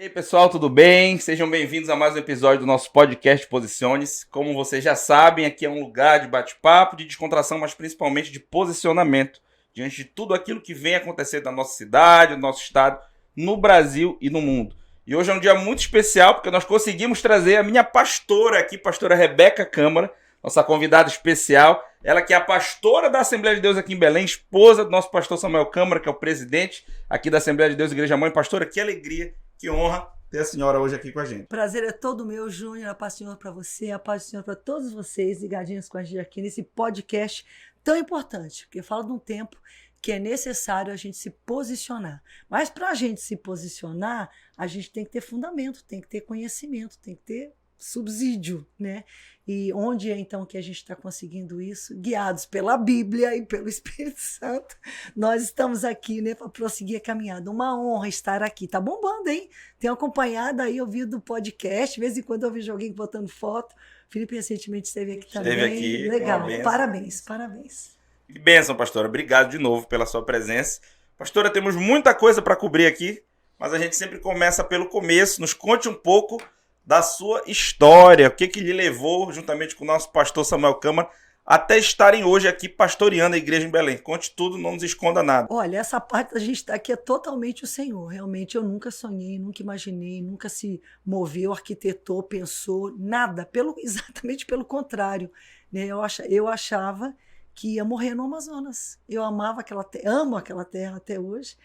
E aí, pessoal, tudo bem? Sejam bem-vindos a mais um episódio do nosso podcast Posicione-se. Como vocês já sabem, aqui é um lugar de bate-papo, de descontração, mas principalmente de posicionamento diante de tudo aquilo que vem acontecendo na nossa cidade, no nosso estado, no Brasil e no mundo. E hoje é um dia muito especial porque nós conseguimos trazer a minha pastora aqui, pastora Rebeca Câmara, nossa convidada especial. Ela que é a pastora da Assembleia de Deus aqui em Belém, esposa do nosso pastor Samuel Câmara, que é o presidente aqui da Assembleia de Deus Igreja Mãe. Pastora, que alegria, que honra ter a senhora hoje aqui com a gente. Prazer é todo meu, Júnior. A paz do Senhor para você, a paz do Senhor para todos vocês ligadinhos com a gente aqui nesse podcast tão importante, porque fala de um tempo que é necessário a gente se posicionar. Mas para a gente se posicionar, a gente tem que ter fundamento, tem que ter conhecimento, tem que ter subsídio, né? E onde é então que a gente está conseguindo isso? Guiados pela Bíblia e pelo Espírito Santo. Nós estamos aqui, né, para prosseguir a caminhada. Uma honra estar aqui. Tá bombando, hein? Tenho acompanhado aí, ouvido o podcast. De vez em quando eu vejo alguém botando foto. Felipe recentemente esteve aqui também. Esteve aqui. Legal. Parabéns. Que bênção, pastora. Obrigado de novo pela sua presença. Pastora, temos muita coisa para cobrir aqui, mas a gente sempre começa pelo começo. Nos conte um pouco da sua história, o que lhe levou, juntamente com o nosso pastor Samuel Câmara, até estarem hoje aqui pastoreando a igreja em Belém. Conte tudo, não nos esconda nada. Olha, essa parte da gente estar aqui é totalmente o Senhor. Realmente eu nunca sonhei, nunca imaginei, nunca se moveu, arquitetou, pensou, nada. Exatamente pelo contrário, né? Eu achava que ia morrer no Amazonas. Eu amava aquela terra, amo aquela terra até hoje,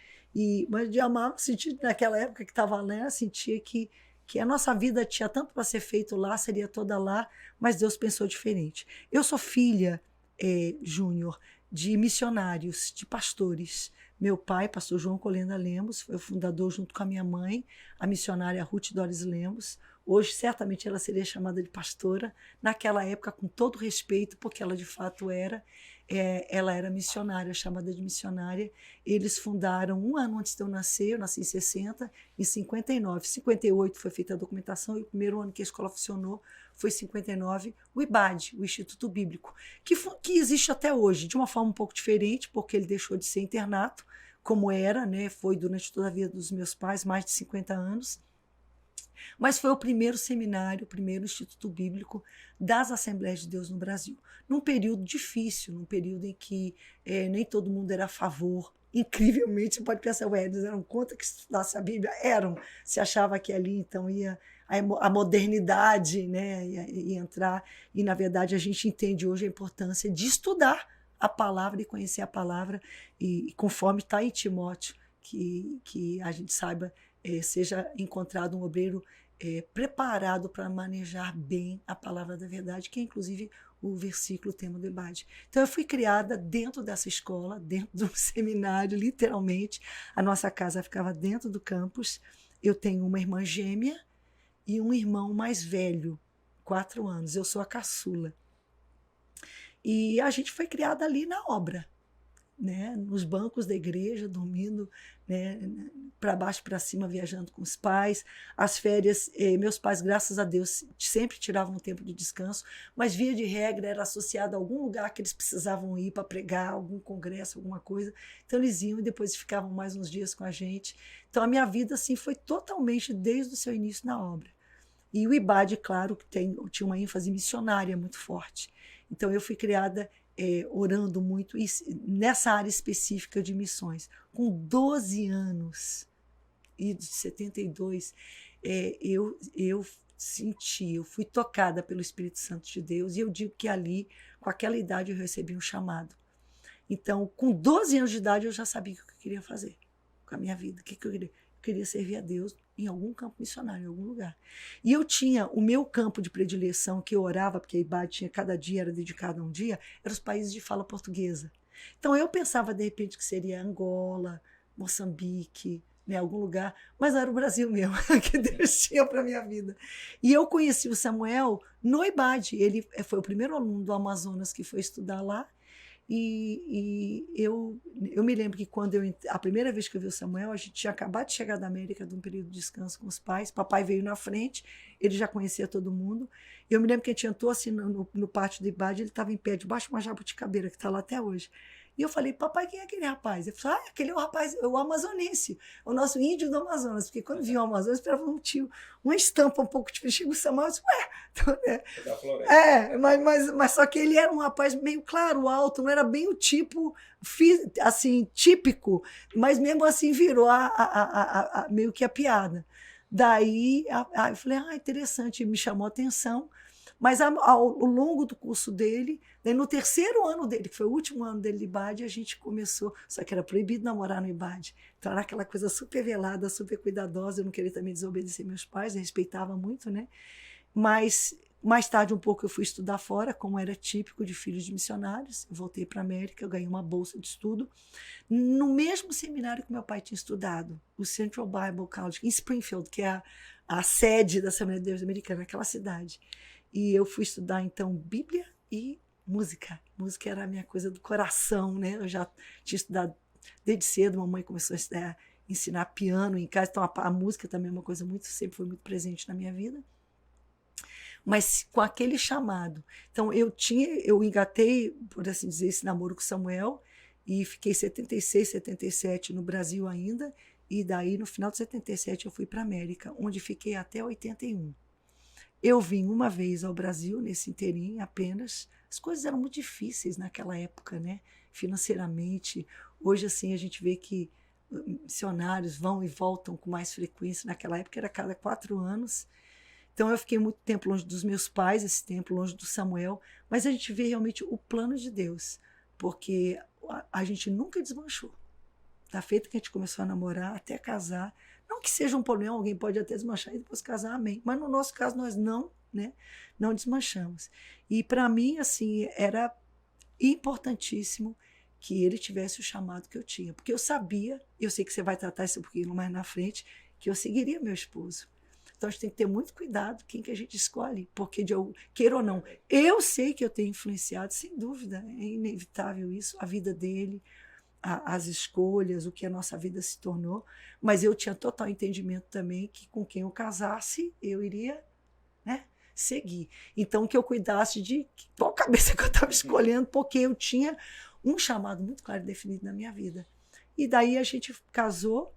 mas de amar, senti, naquela época que estava lá, sentia que a nossa vida tinha tanto para ser feito lá, seria toda lá, mas Deus pensou diferente. Eu sou filha, Júnior, de missionários, de pastores. Meu pai, pastor João Colenda Lemos, foi o fundador junto com a minha mãe, a missionária Ruth Doris Lemos. Hoje, certamente, ela seria chamada de pastora. Naquela época, com todo respeito, porque ela de fato era, ela era missionária, chamada de missionária. Eles fundaram um ano antes de eu nasci em 60, em 59. 58 foi feita a documentação e o primeiro ano que a escola funcionou foi 59, o IBAD, o Instituto Bíblico, que existe até hoje, de uma forma um pouco diferente, porque ele deixou de ser internato, como era, né? Foi durante toda a vida dos meus pais, mais de 50 anos. Mas foi o primeiro seminário, o primeiro Instituto Bíblico das Assembleias de Deus no Brasil. Num período difícil, num período em que nem todo mundo era a favor. Incrivelmente, você pode pensar, eles eram contra que estudasse a Bíblia? Eram. Se achava que ali, então, ia a modernidade, né, ia entrar. E, na verdade, a gente entende hoje a importância de estudar a palavra e conhecer a palavra, e conforme está em Timóteo, que a gente saiba, seja encontrado um obreiro preparado para manejar bem a palavra da verdade, que é inclusive o versículo tema do IBAD. Então eu fui criada dentro dessa escola, dentro do seminário, literalmente. A nossa casa ficava dentro do campus. Eu tenho uma irmã gêmea e um irmão mais velho, 4 anos. Eu sou a caçula. E a gente foi criada ali na obra, né, nos bancos da igreja, dormindo, né, para baixo, para cima, viajando com os pais. As férias, meus pais, graças a Deus, sempre tiravam um tempo de descanso, mas via de regra era associado a algum lugar que eles precisavam ir para pregar, algum congresso, alguma coisa. Então eles iam e depois ficavam mais uns dias com a gente. Então a minha vida assim foi totalmente desde o seu início na obra. E o IBAD, claro, que tinha uma ênfase missionária muito forte. Então eu fui criada orando muito nessa área específica de missões. Com 12 anos, e de 72, eu senti, eu fui tocada pelo Espírito Santo de Deus, e eu digo que ali, com aquela idade, eu recebi um chamado. Então, com 12 anos de idade, eu já sabia o que eu queria fazer com a minha vida. O que eu queria? Eu queria servir a Deus em algum campo missionário, em algum lugar. E eu tinha o meu campo de predileção, que eu orava, porque a IBAD tinha, cada dia era dedicado a um dia, eram os países de fala portuguesa. Então eu pensava, de repente, que seria Angola, Moçambique, né, algum lugar, mas era o Brasil mesmo, que Deus tinha para a minha vida. E eu conheci o Samuel no IBAD. Ele foi o primeiro aluno do Amazonas que foi estudar lá. E eu me lembro que a primeira vez que eu vi o Samuel, a gente tinha acabado de chegar da América de um período de descanso com os pais. Papai veio na frente, ele já conhecia todo mundo. Eu me lembro que a gente entrou assim no pátio do IBAD, ele estava em pé, debaixo de uma jabuticabeira, que está lá até hoje. E eu falei, papai, quem é aquele rapaz? Ele falou, aquele é o rapaz, é o amazonense, o nosso índio do Amazonas. Porque quando vinha o Amazonas, esperava um tio, uma estampa um pouco diferente. Chega o Samuel, eu disse, então, Da floresta. mas só que ele era um rapaz meio claro, alto, não era bem o tipo assim, típico, mas mesmo assim virou meio que a piada. Daí eu falei, interessante, me chamou a atenção. Mas ao longo do curso dele, daí no terceiro ano dele, que foi o último ano dele de IBAD, a gente começou, só que era proibido namorar no IBAD. Então era aquela coisa super velada, super cuidadosa, eu não queria também desobedecer meus pais, eu respeitava muito, né? Mas mais tarde um pouco eu fui estudar fora, como era típico de filhos de missionários. Eu voltei para a América, eu ganhei uma bolsa de estudo no mesmo seminário que meu pai tinha estudado, o Central Bible College, em Springfield, que é a sede da Assembleia de Deus Americana, naquela cidade. E eu fui estudar, então, Bíblia e música. Música era a minha coisa do coração, né? Eu já tinha estudado desde cedo, mamãe começou a ensinar piano em casa, então a música também é uma coisa sempre foi muito presente na minha vida. Mas com aquele chamado. Então, eu engatei, por assim dizer, esse namoro com Samuel, e fiquei 76, 77 no Brasil ainda, e daí, no final de 77, eu fui para a América, onde fiquei até 81. Eu vim uma vez ao Brasil, nesse inteirinho apenas. As coisas eram muito difíceis naquela época, né? Financeiramente. Hoje, assim, a gente vê que missionários vão e voltam com mais frequência. Naquela época era a cada 4 anos. Então, eu fiquei muito tempo longe dos meus pais, esse tempo longe do Samuel. Mas a gente vê realmente o plano de Deus, porque a gente nunca desmanchou. Da feita que a gente começou a namorar até casar, não que seja um problema, alguém pode até desmanchar e depois casar, amém. Mas no nosso caso, nós não desmanchamos. E para mim, assim, era importantíssimo que ele tivesse o chamado que eu tinha. Porque eu sabia, eu sei que você vai tratar isso um pouquinho mais na frente, que eu seguiria meu esposo. Então a gente tem que ter muito cuidado quem que a gente escolhe, porque queira ou não, eu sei que eu tenho influenciado, sem dúvida, é inevitável isso, a vida dele, as escolhas, o que a nossa vida se tornou, mas eu tinha total entendimento também que com quem eu casasse, eu iria, né, seguir. Então, que eu cuidasse de qual cabeça que eu estava escolhendo, porque eu tinha um chamado muito claro e definido na minha vida. E daí a gente casou,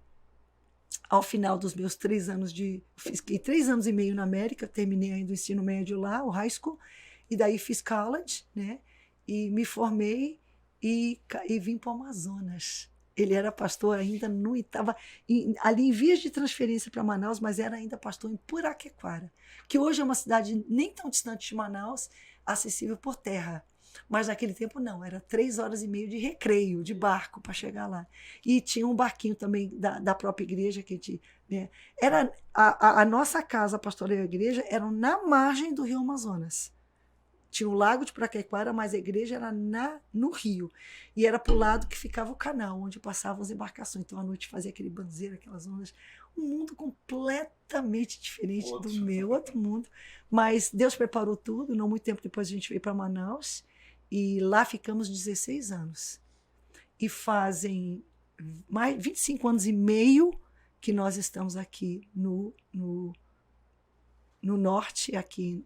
ao final dos meus 3 anos fiquei 3 anos e meio na América, terminei ainda o ensino médio lá, o high school, e daí fiz college, né, e me formei, e vim para o Amazonas. Ele era pastor ainda, estava ali em vias de transferência para Manaus, mas era ainda pastor em Puraquequara, que hoje é uma cidade nem tão distante de Manaus, acessível por terra. Mas naquele tempo não, era 3 horas e meia de recreio, de barco para chegar lá. E tinha um barquinho também da própria igreja que a gente, né, era a nossa casa, a pastoral e a igreja eram na margem do Rio Amazonas. Tinha o lago de Puraquequara, mas a igreja era no rio. E era para o lado que ficava o canal, onde passavam as embarcações. Então, à noite fazia aquele banzeiro, aquelas ondas. Um mundo completamente diferente do meu, outro mundo. Mas Deus preparou tudo. Não muito tempo depois a gente veio para Manaus. E lá ficamos 16 anos. E fazem mais 25 anos e meio que nós estamos aqui no norte, aqui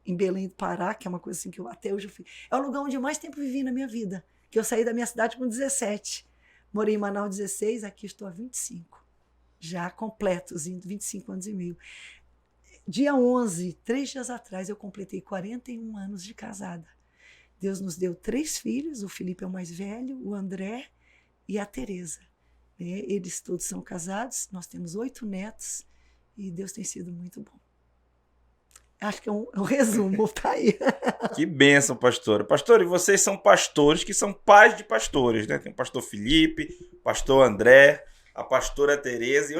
em Belém do Pará, que é uma coisa assim que eu até hoje fiz. É o lugar onde eu mais tempo vivi na minha vida, que eu saí da minha cidade com 17. Morei em Manaus 16, aqui estou há 25. Já completos, 25 anos e meio. Dia 11, 3 dias atrás, eu completei 41 anos de casada. Deus nos deu 3 filhos, o Felipe é o mais velho, o André e a Tereza. Eles todos são casados, nós temos 8 netos e Deus tem sido muito bom. Acho que é um resumo, tá aí. Que bênção, pastora. Pastor, e vocês são pastores que são pais de pastores, né? Tem o pastor Felipe, o pastor André, a pastora Tereza.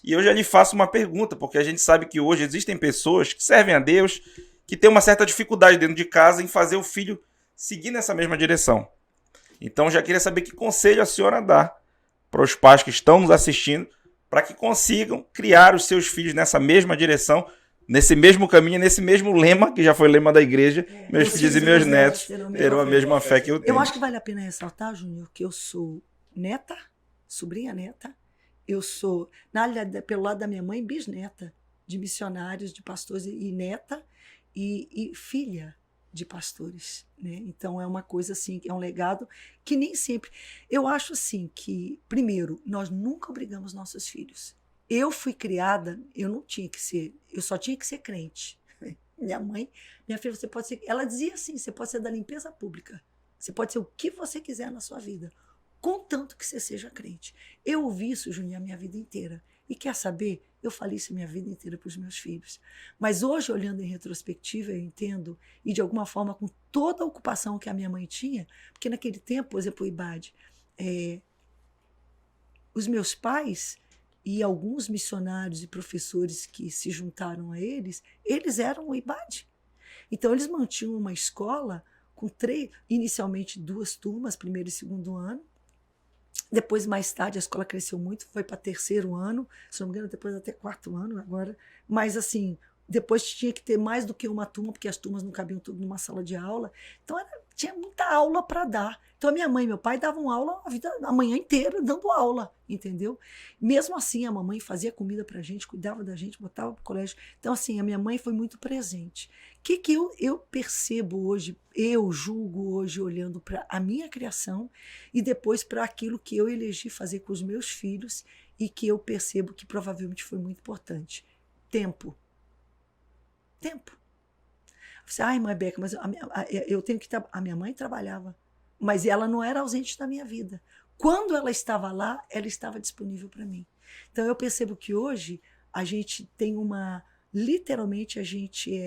E eu já lhe faço uma pergunta, porque a gente sabe que hoje existem pessoas que servem a Deus, que têm uma certa dificuldade dentro de casa em fazer o filho seguir nessa mesma direção. Então, já queria saber que conselho a senhora dá para os pais que estão nos assistindo, para que consigam criar os seus filhos nessa mesma direção, nesse mesmo caminho, nesse mesmo lema, que já foi lema da igreja, meus filhos e meus netos terão a mesma fé que eu tenho. Eu acho que vale a pena ressaltar, Júnior, que eu sou neta, sobrinha neta, eu sou, pelo lado da minha mãe, bisneta de missionários, de pastores, e neta, e filha de pastores, né? Então é uma coisa assim, é um legado que nem sempre. Eu acho assim que, primeiro, nós nunca obrigamos nossos filhos. Eu fui criada, eu não tinha que ser, eu só tinha que ser crente. Minha mãe, minha filha, você pode ser, ela dizia assim, você pode ser da limpeza pública, você pode ser o que você quiser na sua vida, contanto que você seja crente. Eu ouvi isso, Juninho, a minha vida inteira. E quer saber? Eu falei isso a minha vida inteira para os meus filhos. Mas hoje, olhando em retrospectiva, eu entendo, e de alguma forma, com toda a ocupação que a minha mãe tinha, porque naquele tempo, por exemplo, o IBAD, os meus pais e alguns missionários e professores que se juntaram a eles eram o IBAD. Então, eles mantinham uma escola com inicialmente 2 turmas, primeiro e segundo ano. Depois, mais tarde, a escola cresceu muito, foi para 3º ano, se não me engano, depois até 4º ano agora. Mas, assim, depois tinha que ter mais do que uma turma, porque as turmas não cabiam tudo numa sala de aula. Então, tinha muita aula para dar. Então, a minha mãe e meu pai davam aula a manhã inteira, dando aula, entendeu? Mesmo assim, a mamãe fazia comida para a gente, cuidava da gente, botava para o colégio. Então, assim, a minha mãe foi muito presente. O que eu percebo hoje, eu julgo hoje, olhando para a minha criação e depois para aquilo que eu elegi fazer com os meus filhos e que eu percebo que provavelmente foi muito importante? Tempo. Você, ai, mãe Beca, mas eu tenho que a minha mãe trabalhava, mas ela não era ausente da minha vida. Quando ela estava lá, ela estava disponível para mim. Então eu percebo que hoje a gente tem literalmente a gente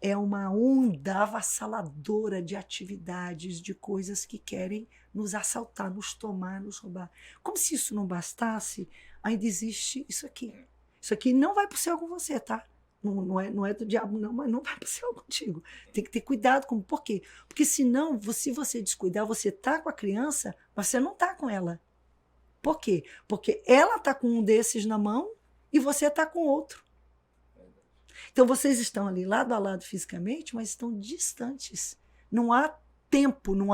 é uma onda avassaladora de atividades, de coisas que querem nos assaltar, nos tomar, nos roubar. Como se isso não bastasse, ainda existe isso aqui. Isso aqui não vai para o céu com você, tá? Não é do diabo, não, mas não vai para o céu contigo. Tem que ter cuidado. Por quê? Porque senão, se você descuidar, você está com a criança, mas você não está com ela. Por quê? Porque ela está com um desses na mão e você está com outro. Então, vocês estão ali lado a lado fisicamente, mas estão distantes. Não há tempo, não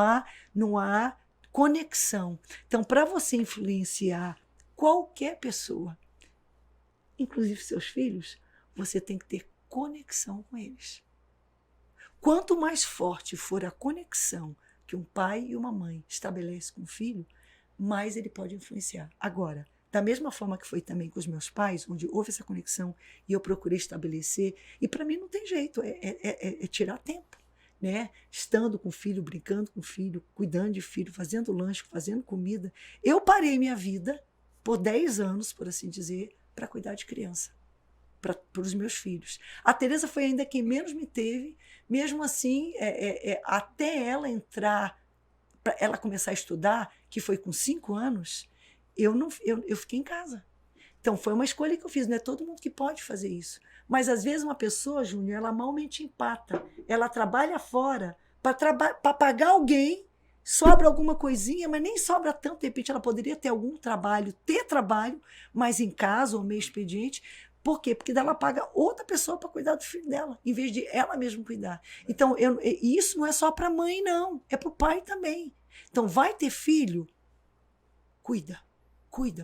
há conexão. Então, para você influenciar qualquer pessoa, inclusive seus filhos, você tem que ter conexão com eles. Quanto mais forte for a conexão que um pai e uma mãe estabelecem com o filho, mais ele pode influenciar. Agora, da mesma forma que foi também com os meus pais, onde houve essa conexão e eu procurei estabelecer, e para mim não tem jeito, é tirar tempo, né? Estando com o filho, brincando com o filho, cuidando de filho, fazendo lanche, fazendo comida. Eu parei minha vida por 10 anos, por assim dizer, para cuidar de criança, para os meus filhos. A Tereza foi ainda quem menos me teve, mesmo assim, até ela entrar, para ela começar a estudar, que foi com 5 anos, eu fiquei em casa. Então, foi uma escolha que eu fiz. Não é todo mundo que pode fazer isso. Mas, às vezes, uma pessoa, Júnior, ela malmente empata. Ela trabalha fora para pagar alguém, sobra alguma coisinha, mas nem sobra tanto. De repente, ela poderia ter algum trabalho, mas em casa ou meio expediente. Por quê? Porque ela paga outra pessoa para cuidar do filho dela, em vez de ela mesma cuidar. Então, isso não é só para a mãe, não. É para o pai também. Então, vai ter filho? Cuida.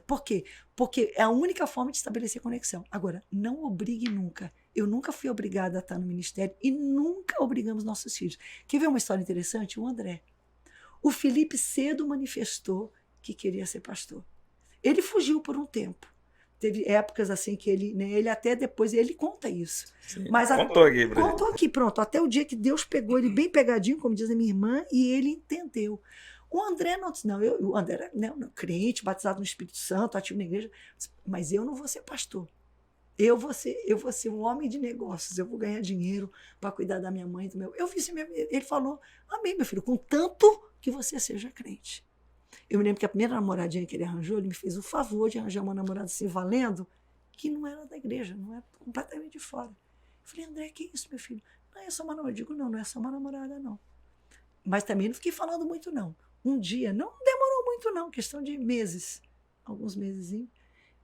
Por quê? Porque é a única forma de estabelecer conexão. Agora, não obrigue nunca. Eu nunca fui obrigada a estar no ministério e nunca obrigamos nossos filhos. Quer ver uma história interessante? O André. O Felipe cedo manifestou que queria ser pastor. Ele fugiu por um tempo. Teve épocas assim que ele até depois, ele conta isso. Sim, mas contou aqui, pronto. Até o dia que Deus pegou ele bem pegadinho, como diz a minha irmã, e ele entendeu. O André não disse, o André era crente, batizado no Espírito Santo, ativo na igreja, mas eu não vou ser pastor. Eu vou ser um homem de negócios, eu vou ganhar dinheiro para cuidar da minha mãe, do meu. Eu fiz, ele falou, amém, meu filho, contanto que você seja crente. Eu me lembro que a primeira namoradinha que ele arranjou, ele me fez o favor de arranjar uma namorada assim, valendo, que não era da igreja, não era completamente de fora. Eu falei, André, que isso, meu filho? Não é só uma namorada. Eu digo, não é só uma namorada, não. Mas também não fiquei falando muito, não. Um dia, não demorou muito, não, questão de meses, alguns mesezinhos.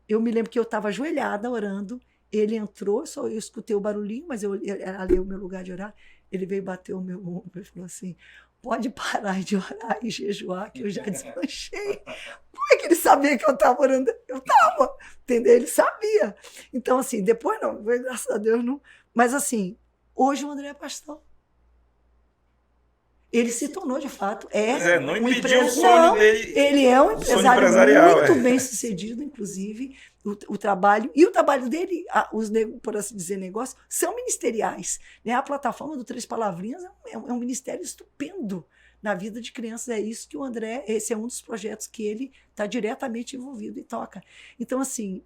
Eu me lembro que eu estava ajoelhada orando, ele entrou, só eu escutei o barulhinho, mas era ali o meu lugar de orar. Ele veio bater o meu ombro e falou assim, pode parar de orar e jejuar, que eu já desmanchei. Como é que ele sabia que eu estava orando? Eu estava, entendeu? Ele sabia. Então, assim, depois não, graças a Deus não. Mas, assim, hoje o André é pastor. Ele se tornou, de fato, não impediu o sonho dele. Ele é um empresário muito bem sucedido, inclusive. O trabalho dele, por assim dizer, negócios, são ministeriais. Né? A plataforma do Três Palavrinhas é um ministério estupendo na vida de crianças. É isso que o André, esse é um dos projetos que ele está diretamente envolvido e toca. Então, assim,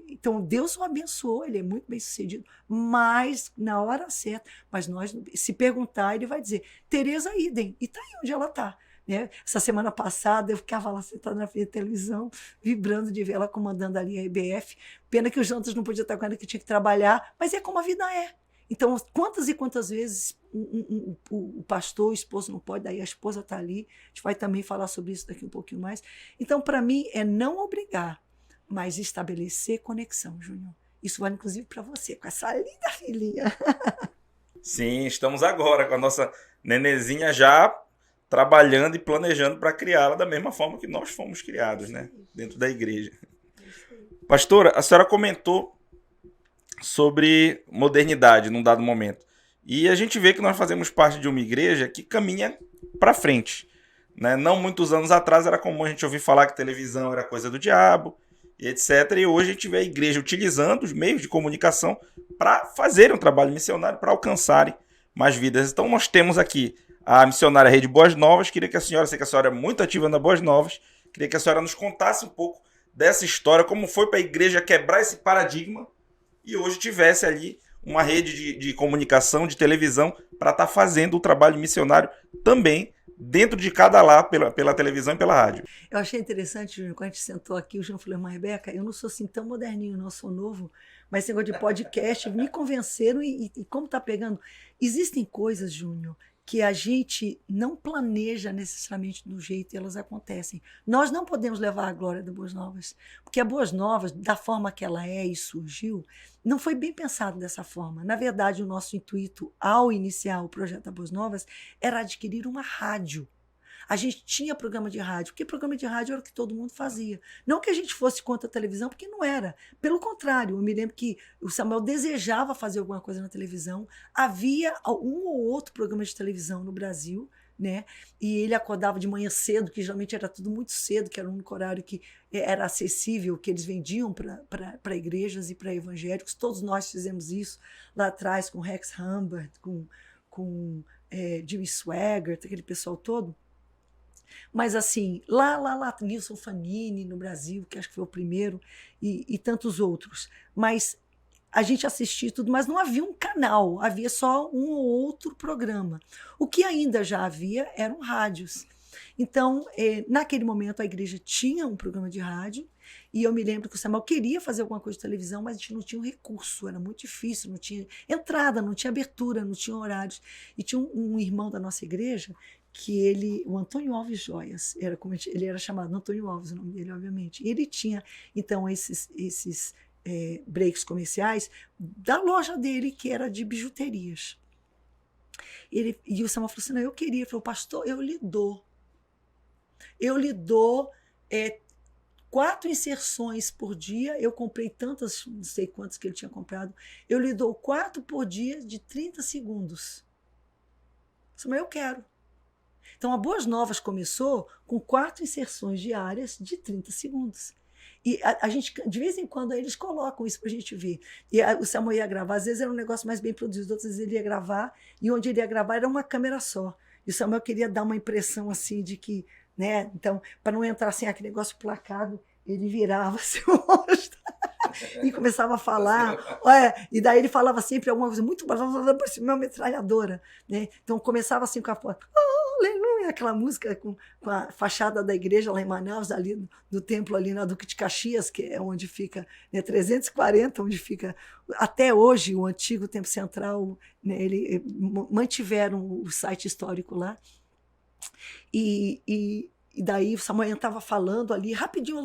então Deus o abençoou, ele é muito bem sucedido, mas na hora certa. Mas nós, se perguntar, ele vai dizer, Tereza idem, e está aí onde ela está. Né? Essa semana passada eu ficava lá sentada na frente da televisão, vibrando de ver ela comandando ali a IBF. Pena que o Jantas não podia estar com ela, que tinha que trabalhar, mas é como a vida é. Então, quantas e quantas vezes o pastor, o esposo não pode, daí a esposa está ali, a gente vai também falar sobre isso daqui um pouquinho mais. Então, para mim, é não obrigar, mas estabelecer conexão, Júnior. Isso vale, inclusive, para você, com essa linda filhinha. Sim, estamos agora com a nossa nenezinha já trabalhando e planejando para criá-la da mesma forma que nós fomos criados, né? Dentro da igreja. Pastora, a senhora comentou sobre modernidade num dado momento. E a gente vê que nós fazemos parte de uma igreja que caminha para frente. Né? Não muitos anos atrás era comum a gente ouvir falar que televisão era coisa do diabo, e etc. E hoje a gente vê a igreja utilizando os meios de comunicação para fazer um trabalho missionário, para alcançarem mais vidas. Então nós temos aqui a missionária Rede Boas Novas. Queria que a senhora, sei que a senhora é muito ativa na Boas Novas, queria que a senhora nos contasse um pouco dessa história, como foi para a igreja quebrar esse paradigma e hoje tivesse ali uma rede de comunicação, de televisão, para estar fazendo o trabalho missionário também dentro de cada lar, pela televisão e pela rádio. Eu achei interessante, Júnior, quando a gente sentou aqui, o Júnior falou, mas Rebeca, eu não sou assim tão moderninho, não sou novo, mas esse negócio de podcast me convenceram e como está pegando. Existem coisas, Júnior, que a gente não planeja necessariamente do jeito e elas acontecem. Nós não podemos levar a glória da Boas Novas, porque a Boas Novas, da forma que ela é e surgiu, não foi bem pensado dessa forma. Na verdade, o nosso intuito, ao iniciar o projeto da Boas Novas, era adquirir uma rádio. A gente tinha programa de rádio, porque programa de rádio era o que todo mundo fazia. Não que a gente fosse contra a televisão, porque não era. Pelo contrário, eu me lembro que o Samuel desejava fazer alguma coisa na televisão. Havia um ou outro programa de televisão no Brasil, né? E ele acordava de manhã cedo, que geralmente era tudo muito cedo, que era o único horário que era acessível, que eles vendiam para igrejas e para evangélicos. Todos nós fizemos isso lá atrás, com Rex Humbert, com Jimmy Swaggart, aquele pessoal todo. Mas assim, lá, Nilson Fanini no Brasil, que acho que foi o primeiro, e tantos outros. Mas a gente assistia tudo, mas não havia um canal, havia só um ou outro programa. O que ainda já havia eram rádios. Então, naquele momento, a igreja tinha um programa de rádio, e eu me lembro que o Samuel queria fazer alguma coisa de televisão, mas a gente não tinha um recurso, era muito difícil, não tinha entrada, não tinha abertura, não tinha horários. E tinha um irmão da nossa igreja, que o Antônio Alves Joias, ele era chamado Antônio Alves, o nome dele, obviamente. E ele tinha, então, esses breaks comerciais da loja dele, que era de bijuterias. E o Samuel falou assim, não, eu queria. Ele falou, pastor, eu lhe dou 4 inserções por dia, eu comprei tantas, não sei quantas que ele tinha comprado, eu lhe dou 4 por dia de 30 segundos. Mas eu quero. Então, a Boas Novas começou com 4 inserções diárias de 30 segundos. E a gente, de vez em quando, eles colocam isso para a gente ver. E o Samuel ia gravar, às vezes era um negócio mais bem produzido, outras vezes ele ia gravar, e onde ele ia gravar era uma câmera só. E o Samuel queria dar uma impressão assim de que, né? Então, para não entrar assim, aquele negócio placado, ele virava seu rosto e começava a falar. E daí ele falava sempre alguma coisa muito parecia uma metralhadora. Né? Então, começava assim com a porta. Aleluia, aquela música com a fachada da igreja lá em Manaus, ali do templo ali na Duque de Caxias, que é onde fica, né, 340, onde fica até hoje o antigo Templo Central, né, mantiveram o site histórico lá. E daí o Samuel estava falando ali, rapidinho,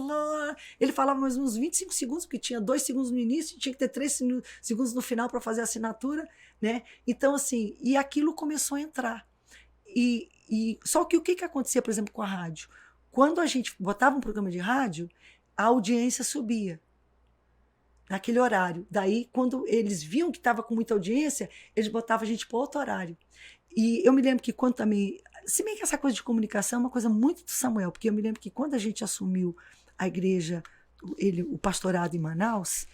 ele falava mais uns 25 segundos, porque tinha 2 segundos no início, tinha que ter 3 segundos no final para fazer a assinatura, né? Então, assim, e aquilo começou a entrar. Só que o que acontecia, por exemplo, com a rádio? Quando a gente botava um programa de rádio, a audiência subia naquele horário. Daí, quando eles viam que estava com muita audiência, eles botavam a gente para outro horário. E eu me lembro que quando também... Se bem que essa coisa de comunicação é uma coisa muito do Samuel, porque eu me lembro que quando a gente assumiu a igreja, o pastorado em Manaus,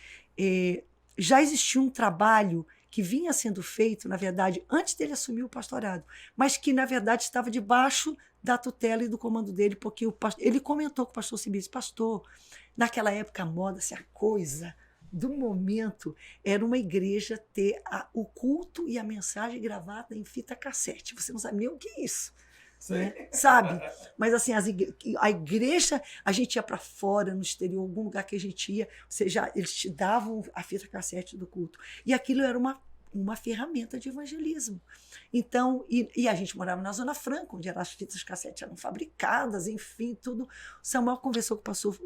já existia um trabalho que vinha sendo feito, na verdade, antes dele assumir o pastorado, mas que, na verdade, estava debaixo da tutela e do comando dele, porque ele comentou com o pastor Cibides, pastor, naquela época a moda, assim, a coisa do momento era uma igreja ter o culto e a mensagem gravada em fita cassete. Você não sabe nem o que é isso. Né? Sabe? Mas assim, a igreja, a gente ia para fora, no exterior, algum lugar que a gente ia, eles te davam a fita cassete do culto. E aquilo era uma ferramenta de evangelismo. Então, e a gente morava na Zona Franca, onde as fitas cassete eram fabricadas, enfim, tudo. O Samuel conversou com o pastor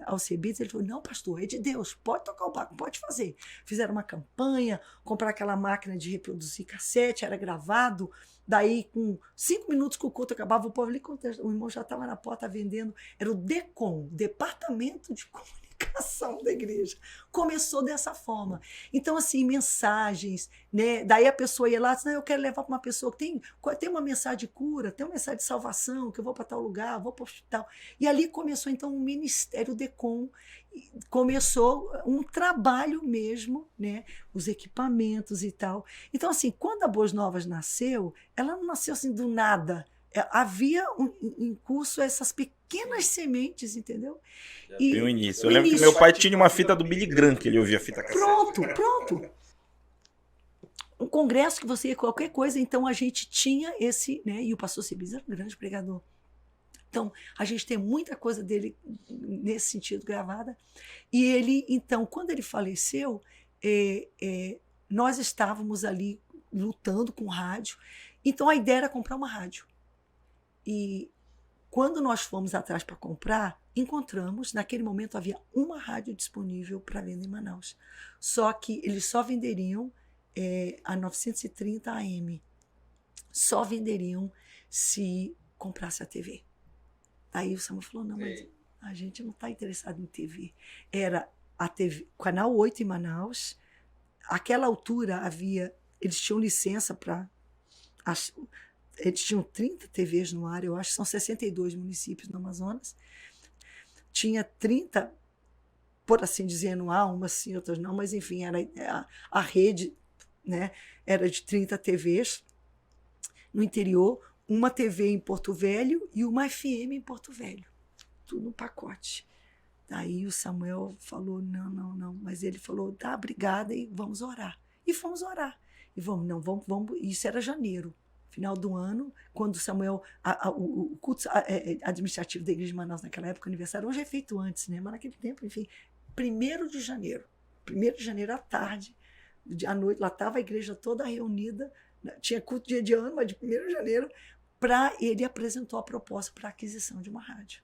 Alcebiades, ele falou, não, pastor, é de Deus, pode tocar o barco, pode fazer. Fizeram uma campanha, comprar aquela máquina de reproduzir cassete, era gravado, daí com 5 minutos que o culto acabava, o povo ali, o irmão já estava na porta vendendo, era o DECOM, Departamento de Comunicação da igreja. Começou dessa forma. Então, assim, mensagens, né? Daí a pessoa ia lá e disse, não, eu quero levar para uma pessoa que tem uma mensagem de cura, tem uma mensagem de salvação, que eu vou para tal lugar, vou para o hospital. E ali começou, então, o Ministério DECOM, começou um trabalho mesmo, né? Os equipamentos e tal. Então, assim, quando a Boas Novas nasceu, ela não nasceu assim do nada. Havia em curso essas pequenas sementes, entendeu? E o início. Eu lembro que meu pai tinha uma fita do Billy Graham, que ele ouvia a fita cassete. Pronto. Um congresso que você ia, qualquer coisa, então a gente tinha esse, né? E o pastor Cibides era um grande pregador. Então, a gente tem muita coisa dele nesse sentido gravada. E ele, então, quando ele faleceu, nós estávamos ali lutando com o rádio. Então, a ideia era comprar uma rádio. E quando nós fomos atrás para comprar, encontramos, naquele momento havia uma rádio disponível para venda em Manaus. Só que eles só venderiam a 930 AM. Só venderiam se comprasse a TV. Aí o Samuel falou, não, mas a gente não está interessado em TV. Era a TV, Canal 8 em Manaus. Àquela altura eles tinham licença para... Eles tinham 30 TVs no ar, eu acho que são 62 municípios no Amazonas. Tinha 30, por assim dizer, no ar, umas sim, outras não, mas enfim, era a rede, né, era de 30 TVs no interior, uma TV em Porto Velho e uma FM em Porto Velho. Tudo no pacote. Daí o Samuel falou, não, mas ele falou, tá, obrigada, e vamos orar. E fomos orar. E vamos, isso era janeiro. Final do ano, quando Samuel, o culto administrativo da Igreja de Manaus naquela época, o aniversário, hoje é feito antes, né? Mas naquele tempo, enfim, 1º de janeiro. 1º de janeiro à tarde, à noite, lá estava a igreja toda reunida, tinha culto dia de ano, mas de 1º de janeiro, ele apresentou a proposta para a aquisição de uma rádio.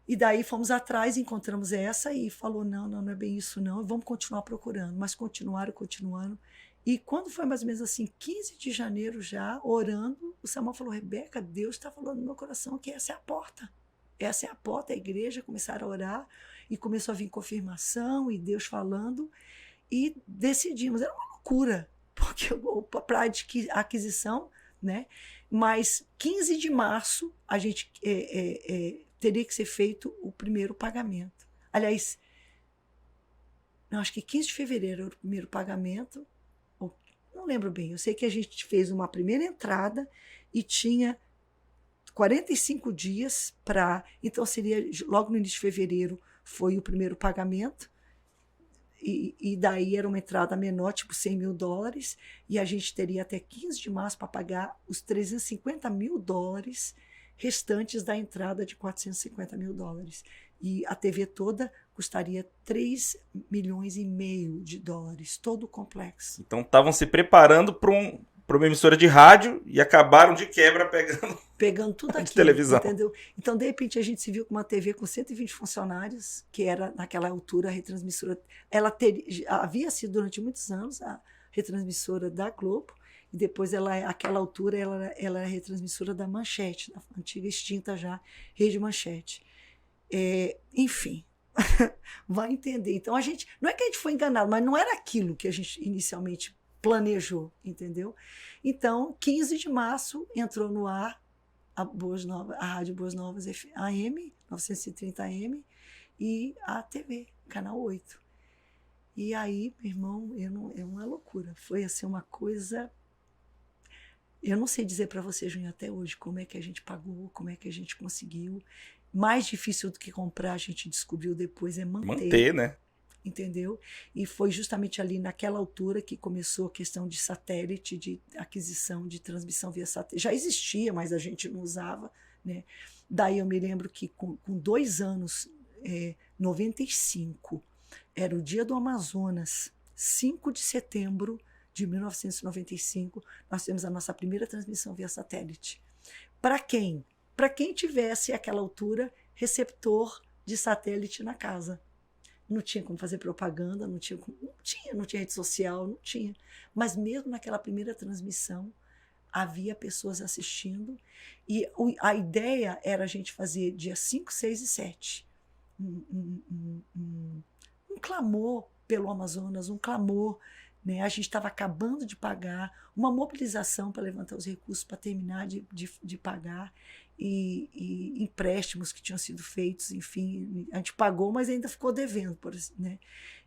E daí fomos atrás, encontramos essa e falou, não é bem isso não, vamos continuar procurando. Mas continuaram. E quando foi mais ou menos assim, 15 de janeiro já, orando, o Samuel falou, Rebeca, Deus está falando no meu coração que essa é a porta. Essa é a porta, a igreja, começaram a orar e começou a vir confirmação e Deus falando e decidimos. Era uma loucura, porque para a aquisição, né? Mas 15 de março a gente teria que ser feito o primeiro pagamento. Aliás, acho que 15 de fevereiro era o primeiro pagamento. Não lembro bem, eu sei que a gente fez uma primeira entrada e tinha 45 dias para... Então, seria logo no início de fevereiro foi o primeiro pagamento e daí era uma entrada menor, tipo $100 mil, e a gente teria até 15 de março para pagar os $350 mil restantes da entrada de $450 mil. E a TV toda custaria $3,5 milhões, todo o complexo. Então estavam se preparando para uma emissora de rádio e acabaram de quebra pegando tudo aquilo, televisão. Entendeu? Então, de repente, a gente se viu com uma TV com 120 funcionários, que era, naquela altura, a retransmissora. Havia sido, durante muitos anos, a retransmissora da Globo, e depois, àquela altura, ela era a retransmissora da Manchete, da antiga extinta já, Rede Manchete. Enfim, vai entender. Então, não é que a gente foi enganado, mas não era aquilo que a gente inicialmente planejou, entendeu? Então, 15 de março entrou no ar a Rádio Boas Novas AM, 930 AM, e a TV, Canal 8. E aí, meu irmão, é uma loucura. Foi assim uma coisa... Eu não sei dizer para você, Júnior, até hoje, como é que a gente pagou, como é que a gente conseguiu. Mais difícil do que comprar, a gente descobriu depois, é manter. Manter, né? Entendeu? E foi justamente ali naquela altura que começou a questão de satélite, de aquisição, de transmissão via satélite. Já existia, mas a gente não usava, né? Daí eu me lembro que com 2 anos, 95, era o Dia do Amazonas, 5 de setembro de 1995, nós temos a nossa primeira transmissão via satélite. Para quem? Para quem tivesse, àquela altura, receptor de satélite na casa. Não tinha como fazer propaganda, não tinha rede social, não tinha. Mas mesmo naquela primeira transmissão, havia pessoas assistindo, e a ideia era a gente fazer dia 5, 6 e 7. Um clamor pelo Amazonas, um clamor, né? A gente estava acabando de pagar, uma mobilização para levantar os recursos para terminar de pagar, e empréstimos que tinham sido feitos, enfim, a gente pagou, mas ainda ficou devendo, né?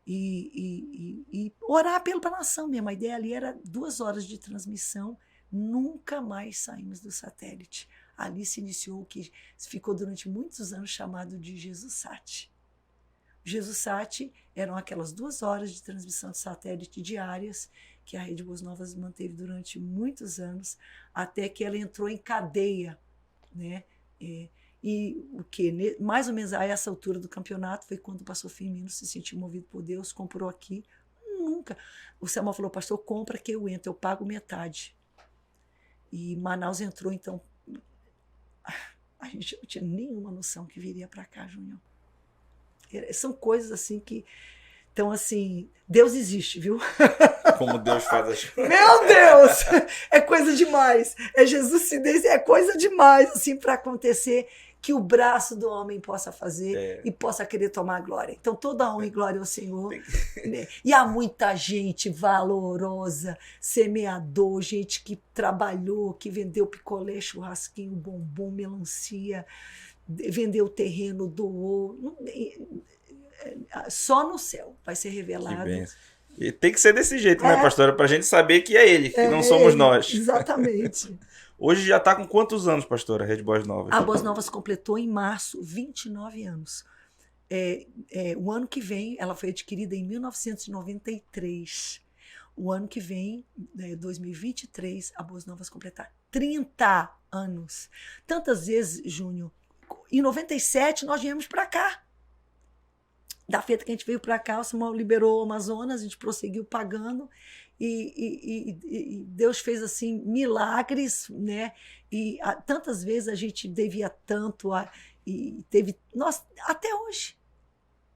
E orar pela nação mesmo. A ideia ali era 2 horas de transmissão, nunca mais saímos do satélite. Ali se iniciou o que ficou durante muitos anos chamado de JesusSat. JesusSat eram aquelas 2 horas de transmissão de satélite diárias que a Rede Boas Novas manteve durante muitos anos, até que ela entrou em cadeia, né? E o que mais ou menos a essa altura do campeonato foi quando o pastor Firmino se sentiu movido por Deus, comprou aqui. Nunca. O Samuel falou: pastor, compra que eu entro, eu pago metade. E Manaus entrou, então a gente não tinha nenhuma noção que viria para cá, Júnior. São coisas assim que... Então, assim, Deus existe, viu? Como Deus faz as coisas. Meu Deus! É coisa demais. É Jesus se Deus, é coisa demais, assim, para acontecer, que o braço do homem possa fazer e possa querer tomar glória. Então, toda honra e glória ao Senhor. Né? E há muita gente valorosa, semeador, gente que trabalhou, que vendeu picolé, churrasquinho, bombom, melancia, vendeu terreno, doou. Só no céu vai ser revelado. E tem que ser desse jeito, né, pastora? Pra gente saber que é ele, que não somos nós. Exatamente. Hoje já está com quantos anos, pastora, a Rede Boas Novas? A Boas Novas completou em março 29 anos. O ano que vem, ela foi adquirida em 1993. O ano que vem, 2023, a Boas Novas completar 30 anos. Tantas vezes, Júnior, em 97 nós viemos para cá. Da feita que a gente veio para cá, o Samuel liberou o Amazonas, a gente prosseguiu pagando, e Deus fez assim milagres, né? E tantas vezes a gente devia tanto, e teve... até hoje,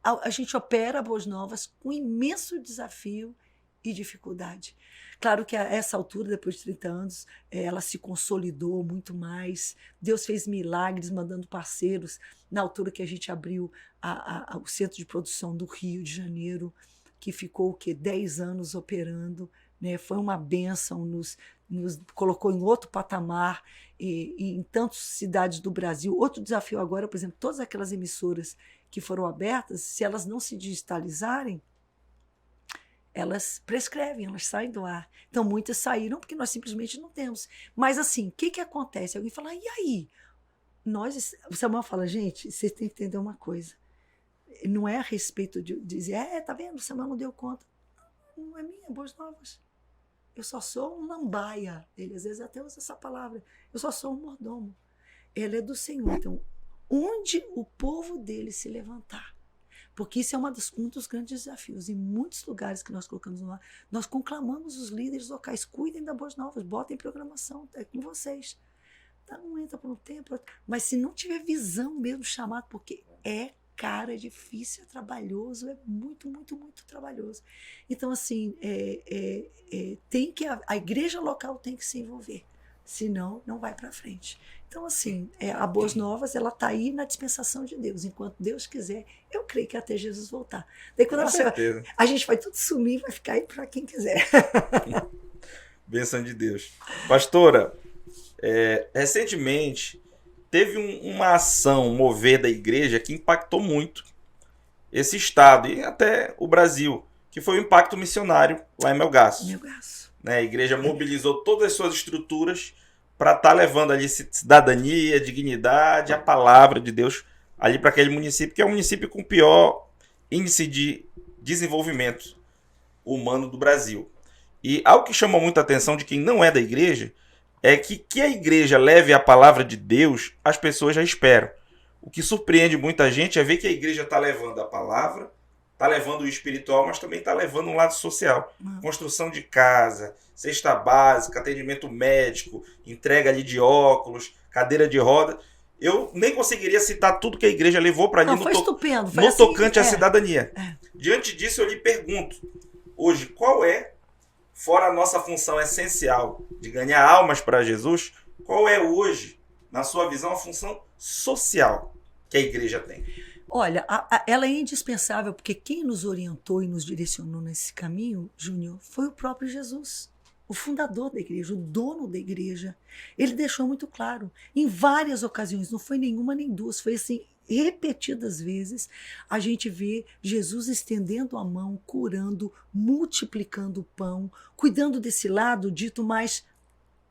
a gente opera a Boas Novas com imenso desafio e dificuldade. Claro que a essa altura, depois de 30 anos, ela se consolidou muito mais. Deus fez milagres, mandando parceiros. Na altura que a gente abriu o Centro de Produção do Rio de Janeiro, que ficou o quê? 10 anos operando, né? Foi uma bênção, nos colocou em outro patamar, e em tantas cidades do Brasil. Outro desafio agora, por exemplo, todas aquelas emissoras que foram abertas, se elas não se digitalizarem, elas prescrevem, elas saem do ar. Então, muitas saíram porque nós simplesmente não temos. Mas, assim, o que acontece? Alguém fala: e aí? O Samuel fala: gente, vocês têm que entender uma coisa. Não é a respeito de dizer, tá vendo, o Samuel não deu conta. Não é minha, Boas Novas. Eu só sou um lambaia. Ele, às vezes, até usa essa palavra. Eu só sou um mordomo. Ela é do Senhor. Então, onde o povo dele se levantar, porque isso é um dos grandes desafios. Em muitos lugares que nós colocamos no ar, nós conclamamos os líderes locais: cuidem da Boas Novas, botem programação, é com vocês. Tá, não entra por um tempo, mas se não tiver visão mesmo, chamado, porque é difícil, é trabalhoso, é muito, muito, muito trabalhoso. Então, assim, a igreja local tem que se envolver, senão não vai para frente. Então, assim, a Boas Novas, ela está aí na dispensação de Deus. Enquanto Deus quiser, eu creio que até Jesus voltar. Daí, quando a gente vai tudo sumir, vai ficar aí para quem quiser. Bênção de Deus. Pastora, recentemente teve uma ação, um mover da igreja que impactou muito esse estado e até o Brasil, que foi o impacto missionário lá em Melgaço. Né? A igreja mobilizou todas as suas estruturas para estar levando ali cidadania, dignidade, a palavra de Deus ali para aquele município, que é o município com o pior índice de desenvolvimento humano do Brasil. E algo que chama muita atenção de quem não é da igreja é que a igreja leve a palavra de Deus, as pessoas já esperam. O que surpreende muita gente é ver que a igreja está levando a palavra, está levando o espiritual, mas também está levando um lado social. Construção de casa, cesta básica, atendimento médico, entrega ali de óculos, cadeira de roda. Eu nem conseguiria citar tudo que a igreja levou para ali no tocante à cidadania. Diante disso, eu lhe pergunto, hoje, qual é, fora a nossa função essencial de ganhar almas para Jesus, qual é hoje, na sua visão, a função social que a igreja tem? Olha, ela é indispensável, porque quem nos orientou e nos direcionou nesse caminho, Júnior, foi o próprio Jesus, o fundador da igreja, o dono da igreja. Ele deixou muito claro, em várias ocasiões, não foi nenhuma nem duas, foi assim, repetidas vezes, a gente vê Jesus estendendo a mão, curando, multiplicando o pão, cuidando desse lado dito mais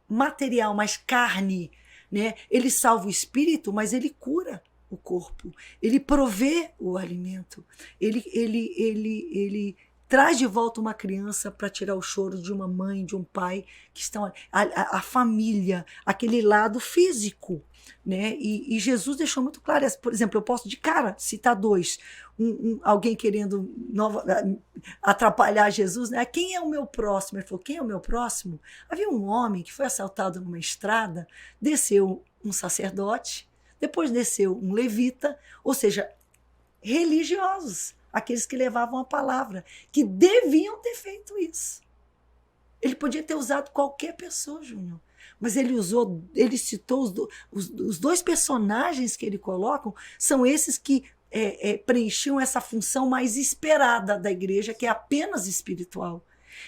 material, mais carne, né? Ele salva o espírito, mas ele cura o corpo, ele provê o alimento, ele traz de volta uma criança para tirar o choro de uma mãe, de um pai, que estão a família, aquele lado físico, né? E Jesus deixou muito claro, por exemplo, eu posso de cara citar dois, alguém querendo atrapalhar Jesus, né? Quem é o meu próximo? Ele falou, quem é o meu próximo? Havia um homem que foi assaltado numa estrada, desceu um sacerdote, depois desceu um levita, ou seja, religiosos, aqueles que levavam a palavra, que deviam ter feito isso. Ele podia ter usado qualquer pessoa, Júnior, mas ele citou os dois personagens que ele coloca, são esses que preenchiam essa função mais esperada da igreja, que é apenas espiritual.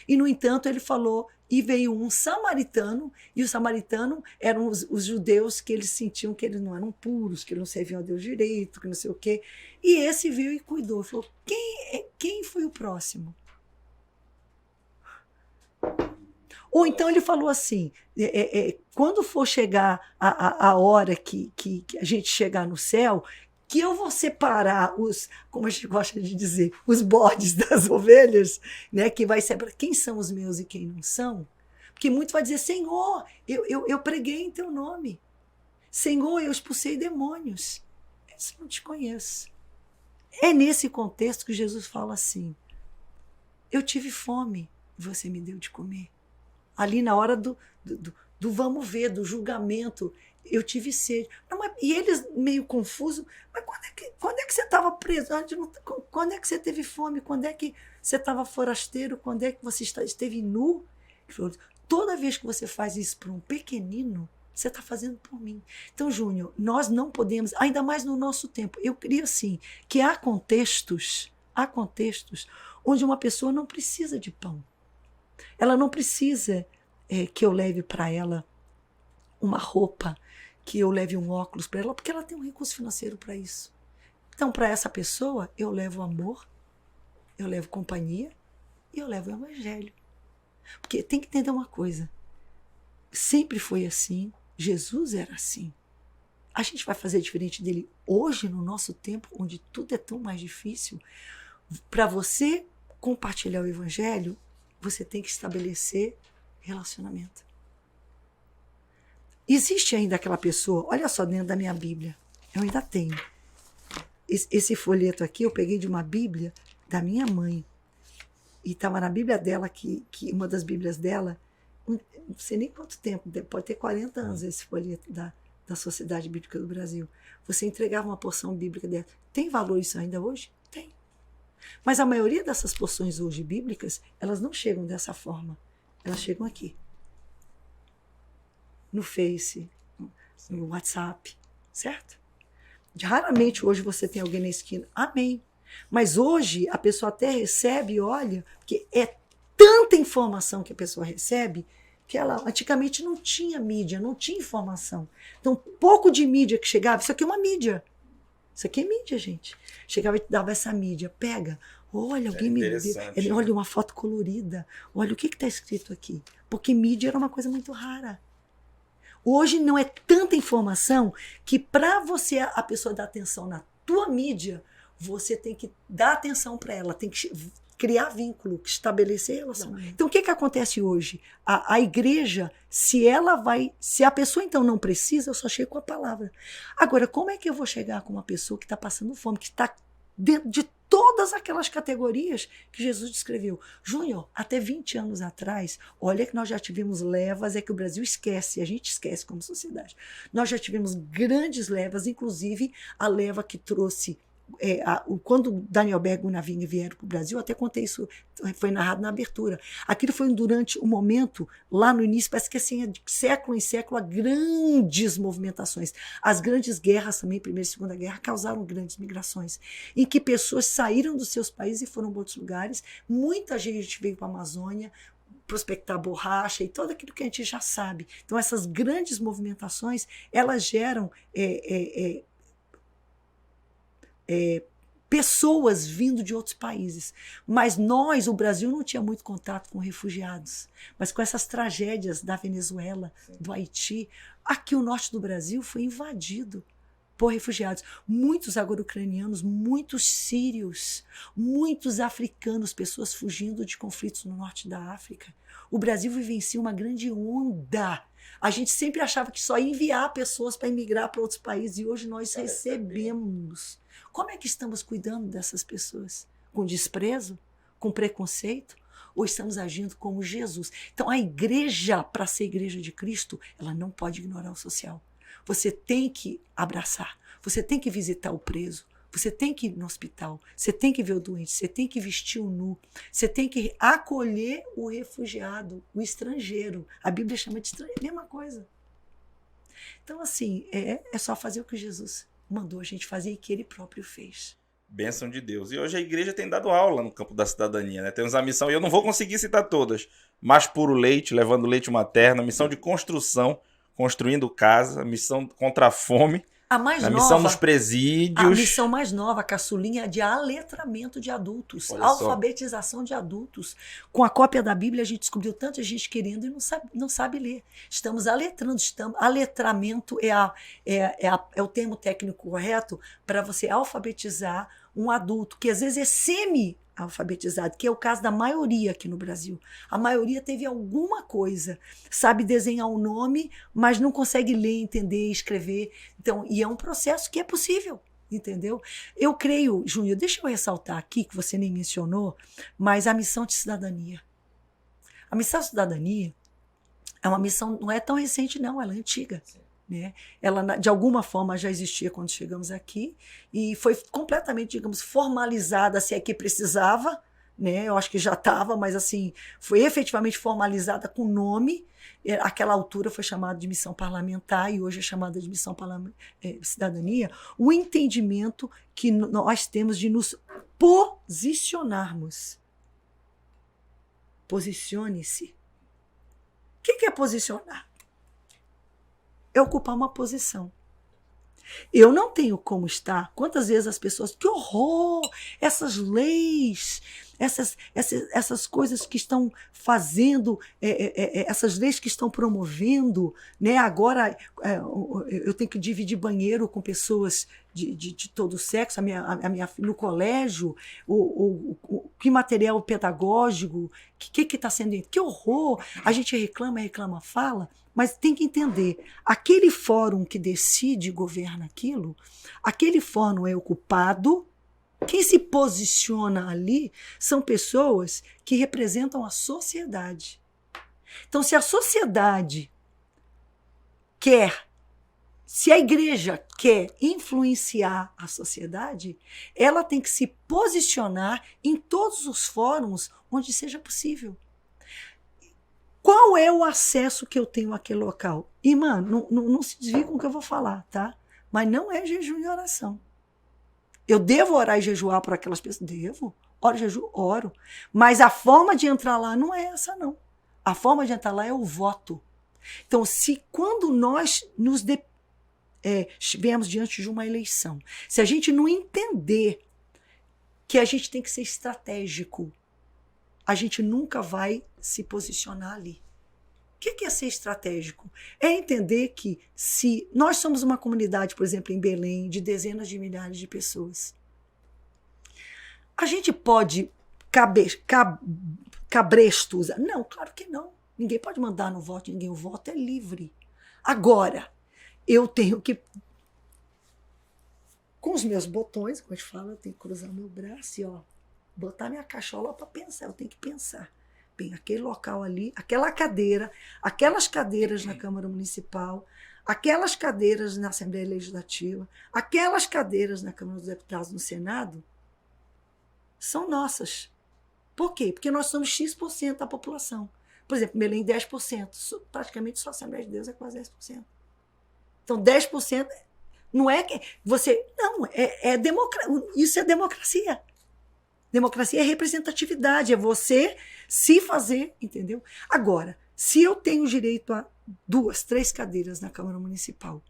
E, no entanto, ele falou, e veio um samaritano, e o samaritano eram os judeus que eles sentiam que eles não eram puros, que eles não serviam a Deus direito, que não sei o quê. E esse veio e cuidou. Falou, quem foi o próximo? Ou então ele falou assim, quando for chegar a hora que a gente chegar no céu, que eu vou separar como a gente gosta de dizer, os bodes das ovelhas, né? Que vai separar quem são os meus e quem não são. Porque muito vai dizer, Senhor, eu preguei em teu nome. Senhor, eu expulsei demônios. Eu não te conheço. É nesse contexto que Jesus fala assim, eu tive fome e você me deu de comer. Ali na hora do vamos ver, do julgamento, eu tive sede. E eles meio confusos, mas quando é que você estava preso? Quando é que você teve fome? Quando é que você estava forasteiro? Quando é que você esteve nu? Ele falou, toda vez que você faz isso para um pequenino, você está fazendo por mim. Então, Júnior, nós não podemos, ainda mais no nosso tempo, eu creio assim, que há contextos onde uma pessoa não precisa de pão. Ela não precisa que eu leve para ela uma roupa, que eu leve um óculos para ela, porque ela tem um recurso financeiro para isso. Então, para essa pessoa, eu levo amor, eu levo companhia e eu levo o evangelho. Porque tem que entender uma coisa, sempre foi assim, Jesus era assim. A gente vai fazer diferente dele hoje, no nosso tempo, onde tudo é tão mais difícil. Para você compartilhar o evangelho, você tem que estabelecer relacionamento. Existe ainda aquela pessoa, olha só, dentro da minha Bíblia, eu ainda tenho. Esse folheto aqui eu peguei de uma Bíblia da minha mãe. E estava na Bíblia dela, que uma das Bíblias dela, não sei nem quanto tempo, pode ter 40 anos esse folheto da Sociedade Bíblica do Brasil. Você entregava uma porção bíblica dela. Tem valor isso ainda hoje? Tem. Mas a maioria dessas porções hoje bíblicas, elas não chegam dessa forma. Elas chegam aqui. No Face, no WhatsApp, certo? Raramente hoje você tem alguém na esquina. Amém. Mas hoje a pessoa até recebe e olha, porque é tanta informação que a pessoa recebe, Antigamente não tinha mídia, não tinha informação. Então, pouco de mídia que chegava, isso aqui é uma mídia. Isso aqui é mídia, gente. Chegava e te dava essa mídia. Pega, olha, alguém me deu. Olha uma foto colorida. Olha o que está escrito aqui. Porque mídia era uma coisa muito rara. Hoje não é tanta informação que para você, a pessoa dar atenção na tua mídia, você tem que dar atenção para ela, tem que criar vínculo, estabelecer relação. Então, o que acontece hoje? A igreja, se a pessoa então não precisa, eu só chego com a palavra. Agora, como é que eu vou chegar com uma pessoa que está passando fome, que está dentro de todas aquelas categorias que Jesus descreveu? Júnior, até 20 anos atrás, olha que nós já tivemos levas, é que o Brasil esquece, a gente esquece como sociedade. Nós já tivemos grandes levas, inclusive a leva que trouxe quando Daniel Berg e Gunavinha vieram para o Brasil, até contei isso, foi narrado na abertura. Aquilo foi durante um momento, lá no início, parece que assim, de século em século, há grandes movimentações. As grandes guerras também, Primeira e Segunda Guerra, causaram grandes migrações, em que pessoas saíram dos seus países e foram para outros lugares. Muita gente veio para a Amazônia prospectar borracha e tudo aquilo que a gente já sabe. Então, essas grandes movimentações, elas geram pessoas vindo de outros países. Mas nós, o Brasil, não tinha muito contato com refugiados. Mas com essas tragédias da Venezuela, do Haiti, aqui o norte do Brasil foi invadido por refugiados. Muitos agora ucranianos, muitos sírios, muitos africanos, pessoas fugindo de conflitos no norte da África. O Brasil vivencia uma grande onda. A gente sempre achava que só ia enviar pessoas para emigrar para outros países e hoje nós recebemos. Como é que estamos cuidando dessas pessoas? Com desprezo? Com preconceito? Ou estamos agindo como Jesus? Então, a igreja, para ser igreja de Cristo, ela não pode ignorar o social. Você tem que abraçar, você tem que visitar o preso, você tem que ir no hospital, você tem que ver o doente, você tem que vestir o nu, você tem que acolher o refugiado, o estrangeiro. A Bíblia chama de estrangeiro, mesma coisa. Então, assim, é só fazer o que Jesus mandou a gente fazer e que ele próprio fez. Bênção de Deus. E hoje a igreja tem dado aula no campo da cidadania, né? Temos a missão, e eu não vou conseguir citar todas, mas Puro Leite, levando leite materno, a missão de construção, construindo casa, a missão contra a fome, a missão nos presídios. A missão mais nova, a caçulinha, é de aletramento de adultos, alfabetização de adultos. Com a cópia da Bíblia, a gente descobriu tanta gente querendo e não sabe ler. Estamos aletrando. Aletramento é o termo técnico correto para você alfabetizar um adulto, que às vezes é semi-alfabetizado, que é o caso da maioria aqui no Brasil. A maioria teve alguma coisa, sabe desenhar um nome, mas não consegue ler, entender, escrever. Então, e é um processo que é possível, entendeu? Eu creio, Júnior, deixa eu ressaltar aqui, que você nem mencionou, mas a missão de cidadania. A missão de cidadania é uma missão, não é tão recente não, ela é antiga. Né? Ela, de alguma forma, já existia quando chegamos aqui e foi completamente, digamos, formalizada, se é que precisava, né? Eu acho que já estava, mas assim, foi efetivamente formalizada com nome. Aquela altura foi chamada de missão parlamentar e hoje é chamada de missão cidadania. O entendimento que nós temos de nos posicionarmos. Posicione-se. O que é posicionar? É ocupar uma posição. Eu não tenho como estar. Quantas vezes as pessoas... Que horror! Essas leis, essas coisas que estão fazendo, essas leis que estão promovendo, né? Agora eu tenho que dividir banheiro com pessoas de todo sexo, a minha no colégio, que material pedagógico, que está sendo... Que horror! A gente reclama, fala... Mas tem que entender, aquele fórum que decide e governa aquilo, aquele fórum é ocupado, quem se posiciona ali são pessoas que representam a sociedade. Então, se a sociedade se a igreja quer influenciar a sociedade, ela tem que se posicionar em todos os fóruns onde seja possível. Qual é o acesso que eu tenho àquele local? Irmã, não se desvie com o que eu vou falar, tá? Mas não é jejum e oração. Eu devo orar e jejuar por aquelas pessoas? Devo. Oro, jejuo, oro. Mas a forma de entrar lá não é essa, não. A forma de entrar lá é o voto. Então, se quando nós estivermos diante de uma eleição, se a gente não entender que a gente tem que ser estratégico, a gente nunca vai se posicionar ali. O que é ser estratégico? É entender que se nós somos uma comunidade, por exemplo, em Belém, de dezenas de milhares de pessoas, a gente pode cabresto usar? Não, claro que não. Ninguém pode mandar no voto, ninguém. O voto é livre. Agora, eu tenho que, com os meus botões, como a gente fala, eu tenho que cruzar meu braço e botar minha cachola para pensar. Eu tenho que pensar. Bem, aquele local ali, aquela cadeira, aquelas cadeiras na Câmara Municipal, aquelas cadeiras na Assembleia Legislativa, aquelas cadeiras na Câmara dos Deputados, no Senado, são nossas. Por quê? Porque nós somos X% da população. Por exemplo, Belém, 10%. Praticamente só a Assembleia de Deus é quase 10%. Então, 10% não é que você... Não, isso é democracia. Democracia é representatividade, é você se fazer, entendeu? Agora, se eu tenho direito a 2, 3 cadeiras na Câmara Municipal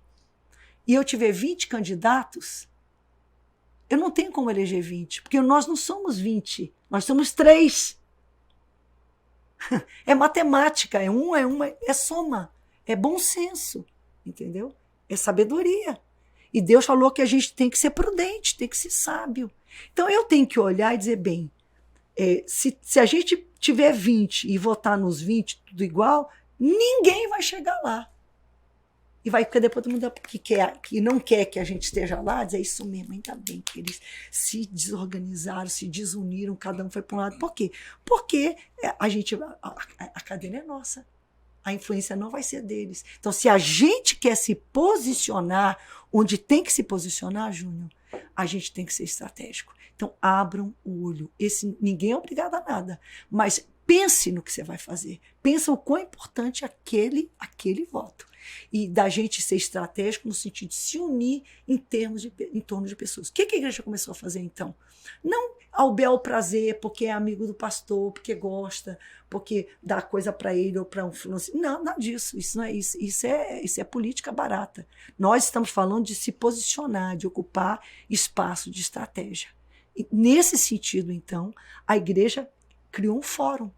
e eu tiver 20 candidatos, eu não tenho como eleger 20, porque nós não somos 20, nós somos 3. É matemática, é soma, é bom senso, entendeu? É sabedoria. E Deus falou que a gente tem que ser prudente, tem que ser sábio. Então eu tenho que olhar e dizer, bem, se a gente tiver 20 e votar nos 20 tudo igual, ninguém vai chegar lá. E vai ficar depois todo mundo que não quer que a gente esteja lá, dizer isso mesmo, ainda bem que eles se desorganizaram, se desuniram, cada um foi para um lado. Por quê? Porque a cadeira é nossa. A influência não vai ser deles. Então, se a gente quer se posicionar onde tem que se posicionar, Júnior, a gente tem que ser estratégico. Então, abram o olho. Ninguém é obrigado a nada, mas pense no que você vai fazer. Pensa o quão importante é aquele voto. E da gente ser estratégico no sentido de se unir em torno de pessoas. O que a igreja começou a fazer, então? Não ao bel prazer, porque é amigo do pastor, porque gosta, porque dá coisa para ele ou para um financeiro. Não, nada disso. Isso não é isso. Isso é política barata. Nós estamos falando de se posicionar, de ocupar espaço de estratégia. E nesse sentido, então, a igreja criou um fórum.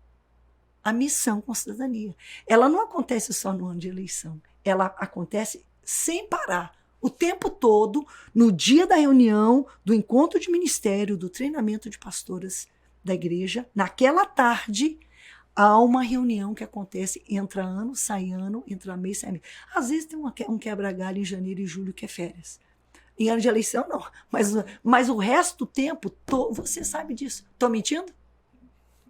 A missão com cidadania. Ela não acontece só no ano de eleição. Ela acontece sem parar. O tempo todo, no dia da reunião, do encontro de ministério, do treinamento de pastoras da igreja, naquela tarde, há uma reunião que acontece, entra ano, sai ano, entra mês, sai mês. Às vezes tem um quebra-galho em janeiro e julho que é férias. Em ano de eleição, não. Mas o resto do tempo, você sabe disso. Estou mentindo?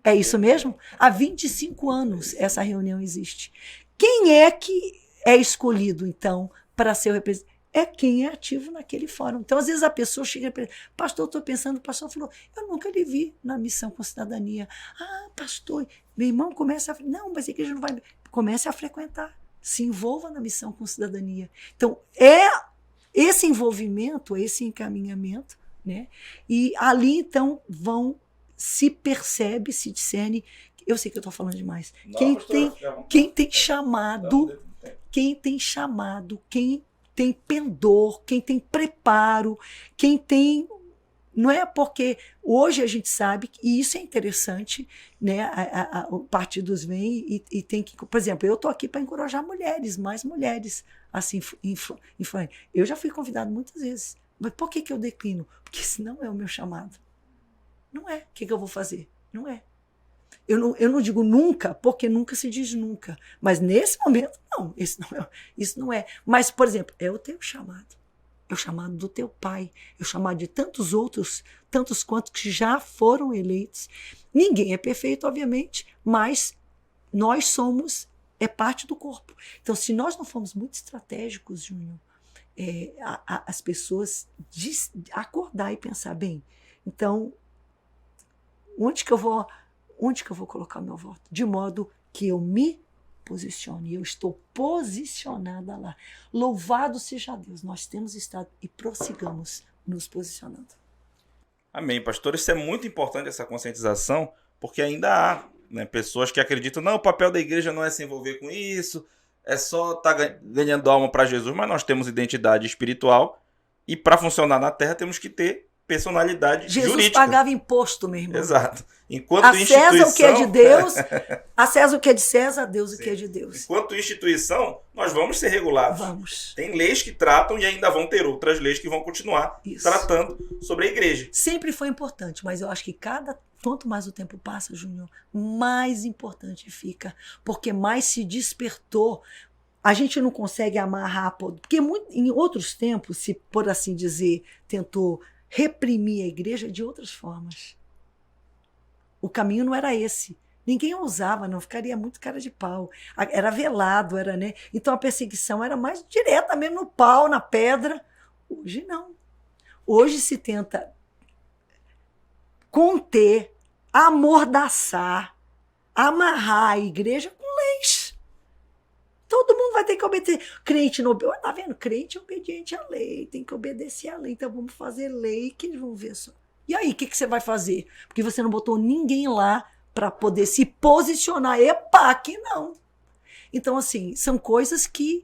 É isso mesmo? Há 25 anos essa reunião existe. Quem é que é escolhido, então, para ser o representante? É quem é ativo naquele fórum. Então, às vezes, a pessoa chega e pastor, estou pensando, o pastor falou, eu nunca lhe vi na missão com cidadania. Ah, pastor, meu irmão começa não, mas a igreja não vai... Comece a frequentar, se envolva na missão com cidadania. Então, é esse envolvimento, esse encaminhamento, né? E ali, então, se percebe, se discerne. Eu sei que eu estou falando demais. Não, quem tem chamado, quem tem pendor, quem tem preparo, quem tem... Não é porque hoje a gente sabe, e isso é interessante, né? Partidos vêm e tem que... Por exemplo, eu estou aqui para encorajar mulheres, mais mulheres, assim, eu já fui convidado muitas vezes. Mas por que eu declino? Porque esse não é o meu chamado. Não é. O que eu vou fazer? Não é. Eu não digo nunca, porque nunca se diz nunca. Mas nesse momento, não. Isso não é. Mas, por exemplo, é o teu chamado. É o chamado do teu pai. É o chamado de tantos outros, tantos quantos que já foram eleitos. Ninguém é perfeito, obviamente, mas nós somos, é parte do corpo. Então, se nós não formos muito estratégicos, Júnior, as pessoas acordar e pensar, bem, então... Onde que eu vou colocar o meu voto? De modo que eu me posicione. Eu estou posicionada lá. Louvado seja Deus. Nós temos estado e prossigamos nos posicionando. Amém, pastor. Isso é muito importante, essa conscientização, porque ainda há né? Pessoas que acreditam, não, o papel da igreja não é se envolver com isso, é só estar ganhando alma para Jesus, mas nós temos identidade espiritual e para funcionar na Terra temos que ter personalidade Jesus jurídica. pagava imposto, meu irmão. Exato. Enquanto A César instituição, o que é de Deus, a César o que é de César, a Deus o que é de Deus. Enquanto instituição, nós vamos ser regulados. Vamos. Tem leis que tratam e ainda vão ter outras leis que vão continuar tratando sobre a igreja. Sempre foi importante, mas eu acho que quanto mais o tempo passa, Júnior, mais importante fica, porque mais se despertou. A gente não consegue amarrar, porque em outros tempos, se por assim dizer, tentou reprimir a igreja de outras formas. O caminho não era esse. Ninguém ousava, não ficaria muito cara de pau. Era velado, era, né? Então a perseguição era mais direta mesmo no pau, na pedra. Hoje não. Hoje se tenta conter, amordaçar, amarrar a igreja com leis. Todo mundo vai ter que obedecer. Crente não obedece. Tá vendo? Crente é obediente à lei. Tem que obedecer à lei. Então vamos fazer lei que eles vão ver só. E aí, o que você vai fazer? Porque você não botou ninguém lá para poder se posicionar. Epa, aqui não. Então, assim, são coisas que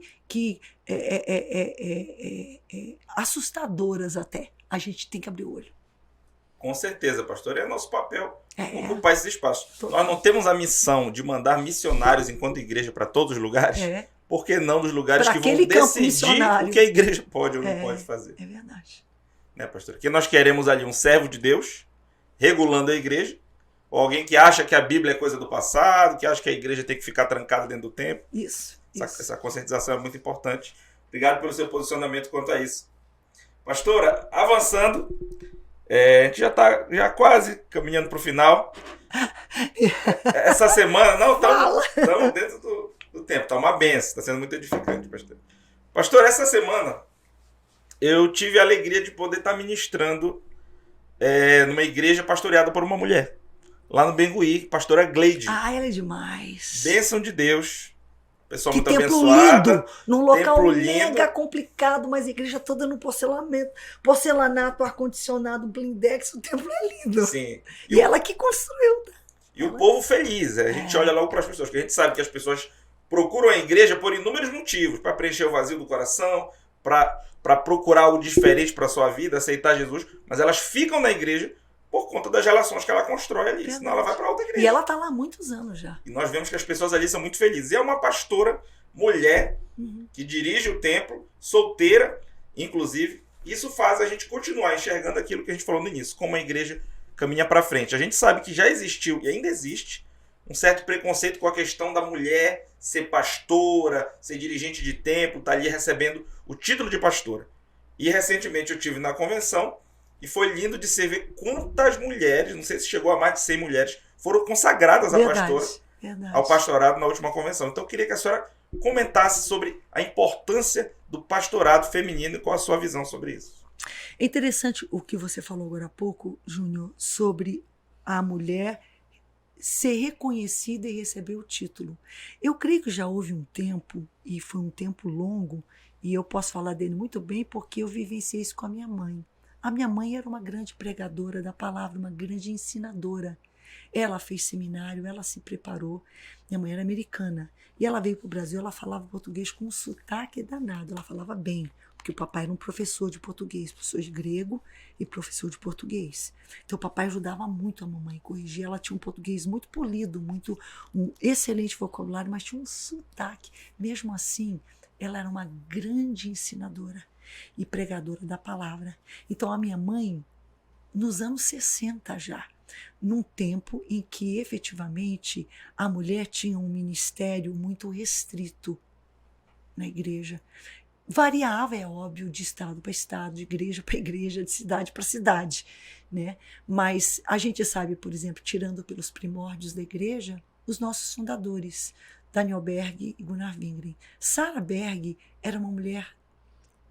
assustadoras até. A gente tem que abrir o olho. Com certeza, pastor. É nosso papel ocupar esses espaços. Nós não temos a missão de mandar missionários enquanto igreja para todos os lugares. Por que não dos lugares que vão decidir o que a igreja pode ou não pode fazer? É verdade. Né, pastor? Porque nós queremos ali um servo de Deus regulando a igreja, ou alguém que acha que a Bíblia é coisa do passado, que acha que a igreja tem que ficar trancada dentro do templo. Essa conscientização é muito importante. Obrigado pelo seu posicionamento quanto a isso. Pastora, avançando, a gente já está quase caminhando para o final. Essa semana, não, estamos dentro do tempo, está uma benção, está sendo muito edificante, pastor. Pastor, essa semana eu tive a alegria de poder estar ministrando numa igreja pastoreada por uma mulher, lá no Bengui, pastora Gleide. Ah, ela é demais. Bênção de Deus. Pessoal que muito templo abençoada. Lindo, num local lindo. mega complicado, mas a igreja toda no porcelanato, ar-condicionado, blindex, o templo é lindo. Sim. E ela que construiu. E o povo feliz. A gente olha logo para as pessoas, porque a gente sabe que as pessoas procuram a igreja por inúmeros motivos, para preencher o vazio do coração, para procurar algo diferente para a sua vida, aceitar Jesus, mas elas ficam na igreja por conta das relações que ela constrói ali. Verdade. Senão ela vai para outra igreja. E ela está lá há muitos anos já. E nós vemos que as pessoas ali são muito felizes. E é uma pastora, mulher, que dirige o templo, solteira, inclusive. Isso faz a gente continuar enxergando aquilo que a gente falou no início, como a igreja caminha para frente. A gente sabe que já existiu e ainda existe um certo preconceito com a questão da mulher ser pastora, ser dirigente de templo, estar ali recebendo o título de pastora. E recentemente eu estive na convenção e foi lindo de se ver quantas mulheres, não sei se chegou a mais de 100 mulheres, foram consagradas a pastora, ao pastorado na última convenção. Então eu queria que a senhora comentasse sobre a importância do pastorado feminino e qual a sua visão sobre isso. É interessante o que você falou agora há pouco, Júnior, sobre a mulher ser reconhecida e receber o título. Eu creio que já houve um tempo, e foi um tempo longo, e eu posso falar dele muito bem porque eu vivenciei isso com a minha mãe. A minha mãe era uma grande pregadora da palavra, uma grande ensinadora. Ela fez seminário, ela se preparou. Minha mãe era americana. E ela veio para o Brasil, ela falava português com um sotaque danado. Ela falava bem, porque o papai era um professor de português, professor de grego e professor de português. Então o papai ajudava muito a mamãe a corrigir. Ela tinha um português muito polido, um excelente vocabulário, mas tinha um sotaque. Mesmo assim, ela era uma grande ensinadora e pregadora da palavra. Então a minha mãe, nos anos 60 já, num tempo em que efetivamente a mulher tinha um ministério muito restrito na igreja. Variava, é óbvio, de estado para estado, de igreja para igreja, de cidade para cidade, né? Mas a gente sabe, por exemplo, tirando pelos primórdios da igreja, os nossos fundadores, Daniel Berg e Gunnar Wingren. Sarah Berg era uma mulher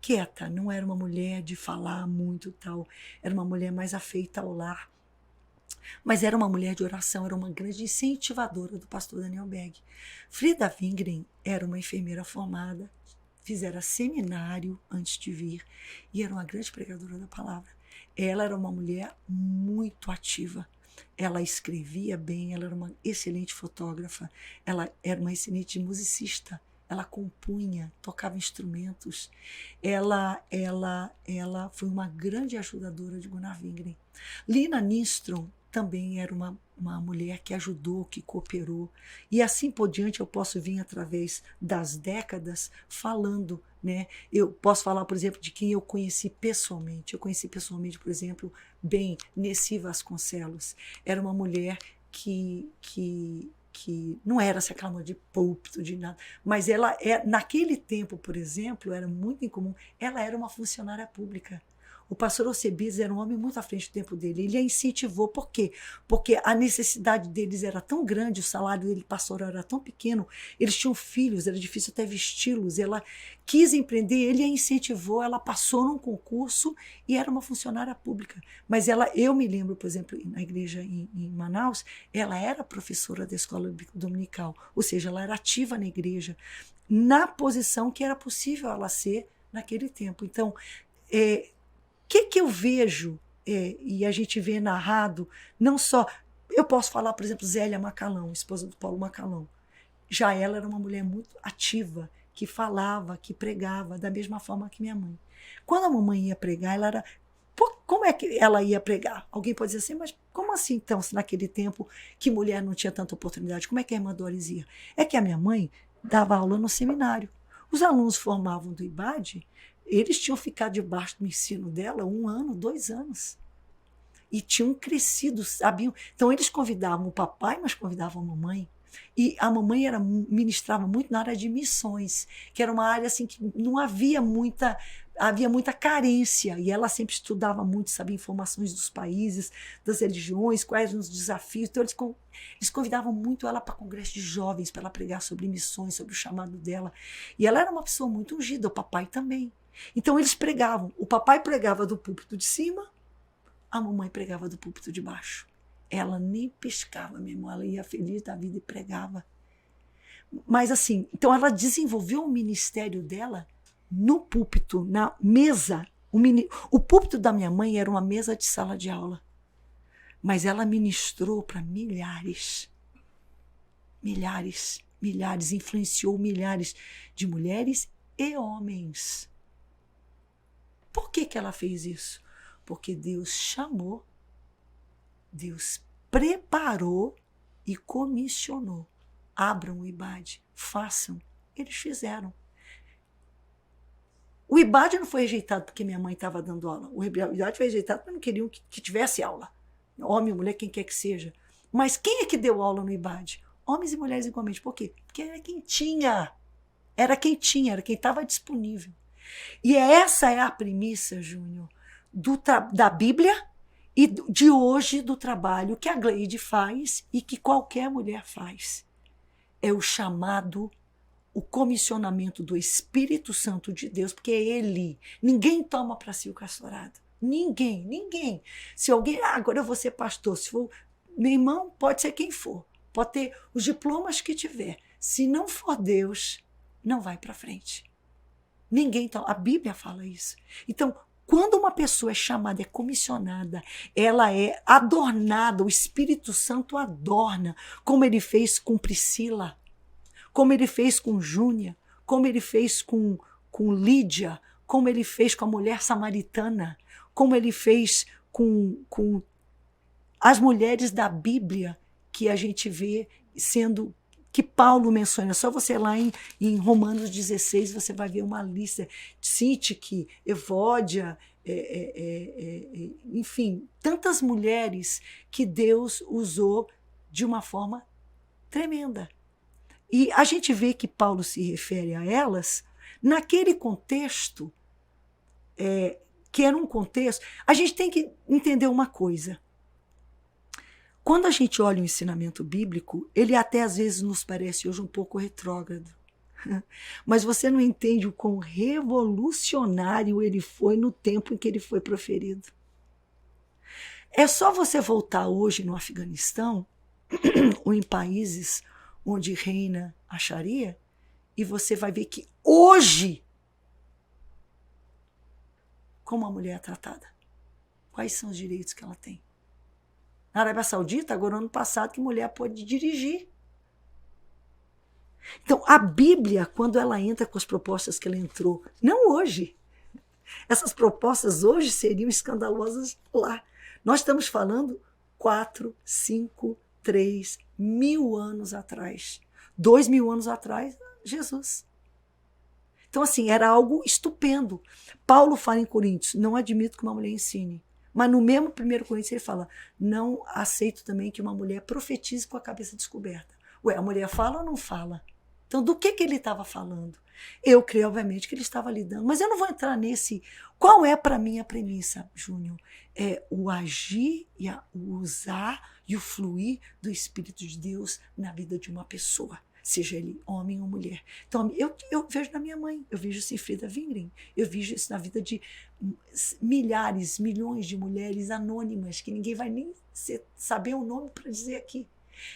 quieta, não era uma mulher de falar muito tal, era uma mulher mais afeita ao lar, mas era uma mulher de oração, era uma grande incentivadora do pastor Daniel Berg. Frida Wingren era uma enfermeira formada, fizera seminário antes de vir e era uma grande pregadora da palavra. Ela era uma mulher muito ativa. ela escrevia bem, ela era uma excelente fotógrafa, ela era uma excelente musicista, ela compunha, tocava instrumentos, ela foi uma grande ajudadora de Gunnar Wingren. Lina Nystrom também era uma mulher que ajudou, que cooperou. E assim por diante eu posso vir através das décadas falando, né? Eu posso falar, por exemplo, de quem eu conheci pessoalmente. Eu conheci pessoalmente, por exemplo, bem, Nessi Vasconcelos. Era uma mulher que não era essa clamor de púlpito, de nada, mas ela, naquele tempo, por exemplo, era muito incomum, ela era uma funcionária pública. O pastor Alcebiades era um homem muito à frente do tempo dele. Ele a incentivou. Por quê? Porque a necessidade deles era tão grande, o salário dele pastoral era tão pequeno, eles tinham filhos, era difícil até vesti-los. Ela quis empreender, ele a incentivou, ela passou num concurso e era uma funcionária pública. Mas eu me lembro, por exemplo, na igreja em Manaus, ela era professora da escola dominical, ou seja, ela era ativa na igreja, na posição que era possível ela ser naquele tempo. Então, que eu vejo, e a gente vê narrado, não só... Eu posso falar, por exemplo, Zélia Macalão, esposa do Paulo Macalão. Já ela era uma mulher muito ativa, que falava, que pregava, da mesma forma que minha mãe. Quando a mamãe ia pregar, ela era... Como é que ela ia pregar? Alguém pode dizer assim, mas como assim, então, se naquele tempo que mulher não tinha tanta oportunidade? Como é que a irmã Doris ia? É que a minha mãe dava aula no seminário. Os alunos formavam do IBAD, eles tinham ficado debaixo do ensino dela 1 ano, 2 anos. E tinham crescido, sabiam? Então, eles convidavam o papai, mas convidavam a mamãe. E a mamãe ministrava muito na área de missões, que era uma área assim, que não havia muita carência. E ela sempre estudava muito, sabia informações dos países, das religiões, quais eram os desafios. Então, eles convidavam muito ela para congresso de jovens, para ela pregar sobre missões, sobre o chamado dela. E ela era uma pessoa muito ungida, o papai também. Então eles pregavam. O papai pregava do púlpito de cima, a mamãe pregava do púlpito de baixo. Ela nem pescava mesmo, ela ia feliz da vida e pregava. Mas assim, então ela desenvolveu o ministério dela no púlpito, na mesa. O púlpito da minha mãe era uma mesa de sala de aula. Mas ela ministrou para milhares, influenciou milhares de mulheres e homens. Por que ela fez isso? Porque Deus chamou, Deus preparou e comissionou. Abram o IBAD, façam. Eles fizeram. O IBAD não foi rejeitado porque minha mãe estava dando aula. O IBAD foi rejeitado porque não queriam que tivesse aula. Homem, mulher, quem quer que seja. Mas quem é que deu aula no IBAD? Homens e mulheres igualmente. Por quê? Porque era quem tinha. Era quem estava disponível. E essa é a premissa, Júnior, da Bíblia e de hoje do trabalho que a Gleide faz e que qualquer mulher faz. É o chamado, o comissionamento do Espírito Santo de Deus, porque é Ele. Ninguém toma para si o pastorado. Ninguém. Se alguém, agora eu vou ser pastor, se for meu irmão, pode ser quem for, pode ter os diplomas que tiver. Se não for Deus, não vai para frente. Ninguém toma. A Bíblia fala isso. Então, quando uma pessoa é chamada, é comissionada, ela é adornada, o Espírito Santo adorna, como ele fez com Priscila, como ele fez com Júnia, como ele fez com Lídia, como ele fez com a mulher samaritana, como ele fez com as mulheres da Bíblia que a gente vê sendo, que Paulo menciona. Só você lá em Romanos 16, você vai ver uma lista. Sintique, Evódia, enfim, tantas mulheres que Deus usou de uma forma tremenda. E a gente vê que Paulo se refere a elas naquele contexto, que era um contexto... A gente tem que entender uma coisa. Quando a gente olha o ensinamento bíblico, ele até às vezes nos parece hoje um pouco retrógrado. Mas você não entende o quão revolucionário ele foi no tempo em que ele foi proferido. É só você voltar hoje no Afeganistão ou em países onde reina a Sharia e você vai ver que hoje, como a mulher é tratada, quais são os direitos que ela tem. Na Arábia Saudita, agora ano passado, que mulher pode dirigir. Então, a Bíblia, quando ela entra com as propostas que ela entrou, não hoje. Essas propostas hoje seriam escandalosas lá. Nós estamos falando 4, 5, 3 mil anos atrás. 2.000 anos atrás, Jesus. Então, assim, era algo estupendo. Paulo fala em Coríntios, não admito que uma mulher ensine. Mas no mesmo 1 Coríntios ele fala, não aceito também que uma mulher profetize com a cabeça descoberta. Ué, a mulher fala ou não fala? Então, do que ele estava falando? Eu creio, obviamente, que ele estava lidando. Mas eu não vou entrar nesse... Qual é, para mim, a premissa, Júnior? É o agir, o usar e o fluir do Espírito de Deus na vida de uma pessoa. Seja ele homem ou mulher. Então, eu vejo na minha mãe, eu vejo isso em Frida Wingren, eu vejo isso na vida de milhares, milhões de mulheres anônimas, que ninguém vai nem saber o nome para dizer aqui,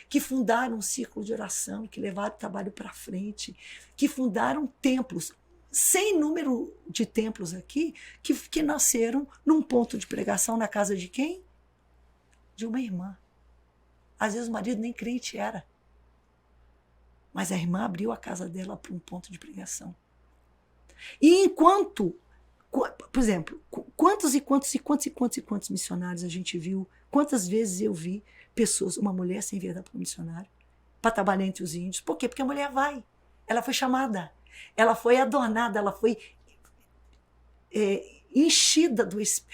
que fundaram um círculo de oração, que levaram o trabalho para frente, que fundaram templos, sem número de templos aqui, que nasceram num ponto de pregação na casa de quem? De uma irmã. Às vezes o marido nem crente era. Mas a irmã abriu a casa dela para um ponto de pregação. E enquanto, por exemplo, quantos missionários a gente viu, quantas vezes eu vi pessoas, uma mulher sem enviada para um missionário, para trabalhar entre os índios. Por quê? Porque a mulher vai. Ela foi chamada, ela foi adornada, ela foi enchida,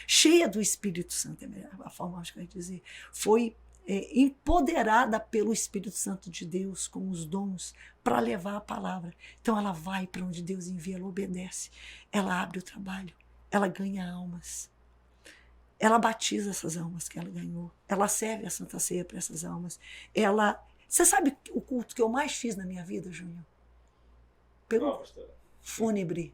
cheia do Espírito Santo, é a forma que eu ia dizer. Foi empoderada pelo Espírito Santo de Deus, com os dons, para levar a palavra. Então ela vai para onde Deus envia, ela obedece, ela abre o trabalho, ela ganha almas, ela batiza essas almas que ela ganhou, ela serve a Santa Ceia para essas almas. Você sabe o culto que eu mais fiz na minha vida, Júnior? Fúnebre.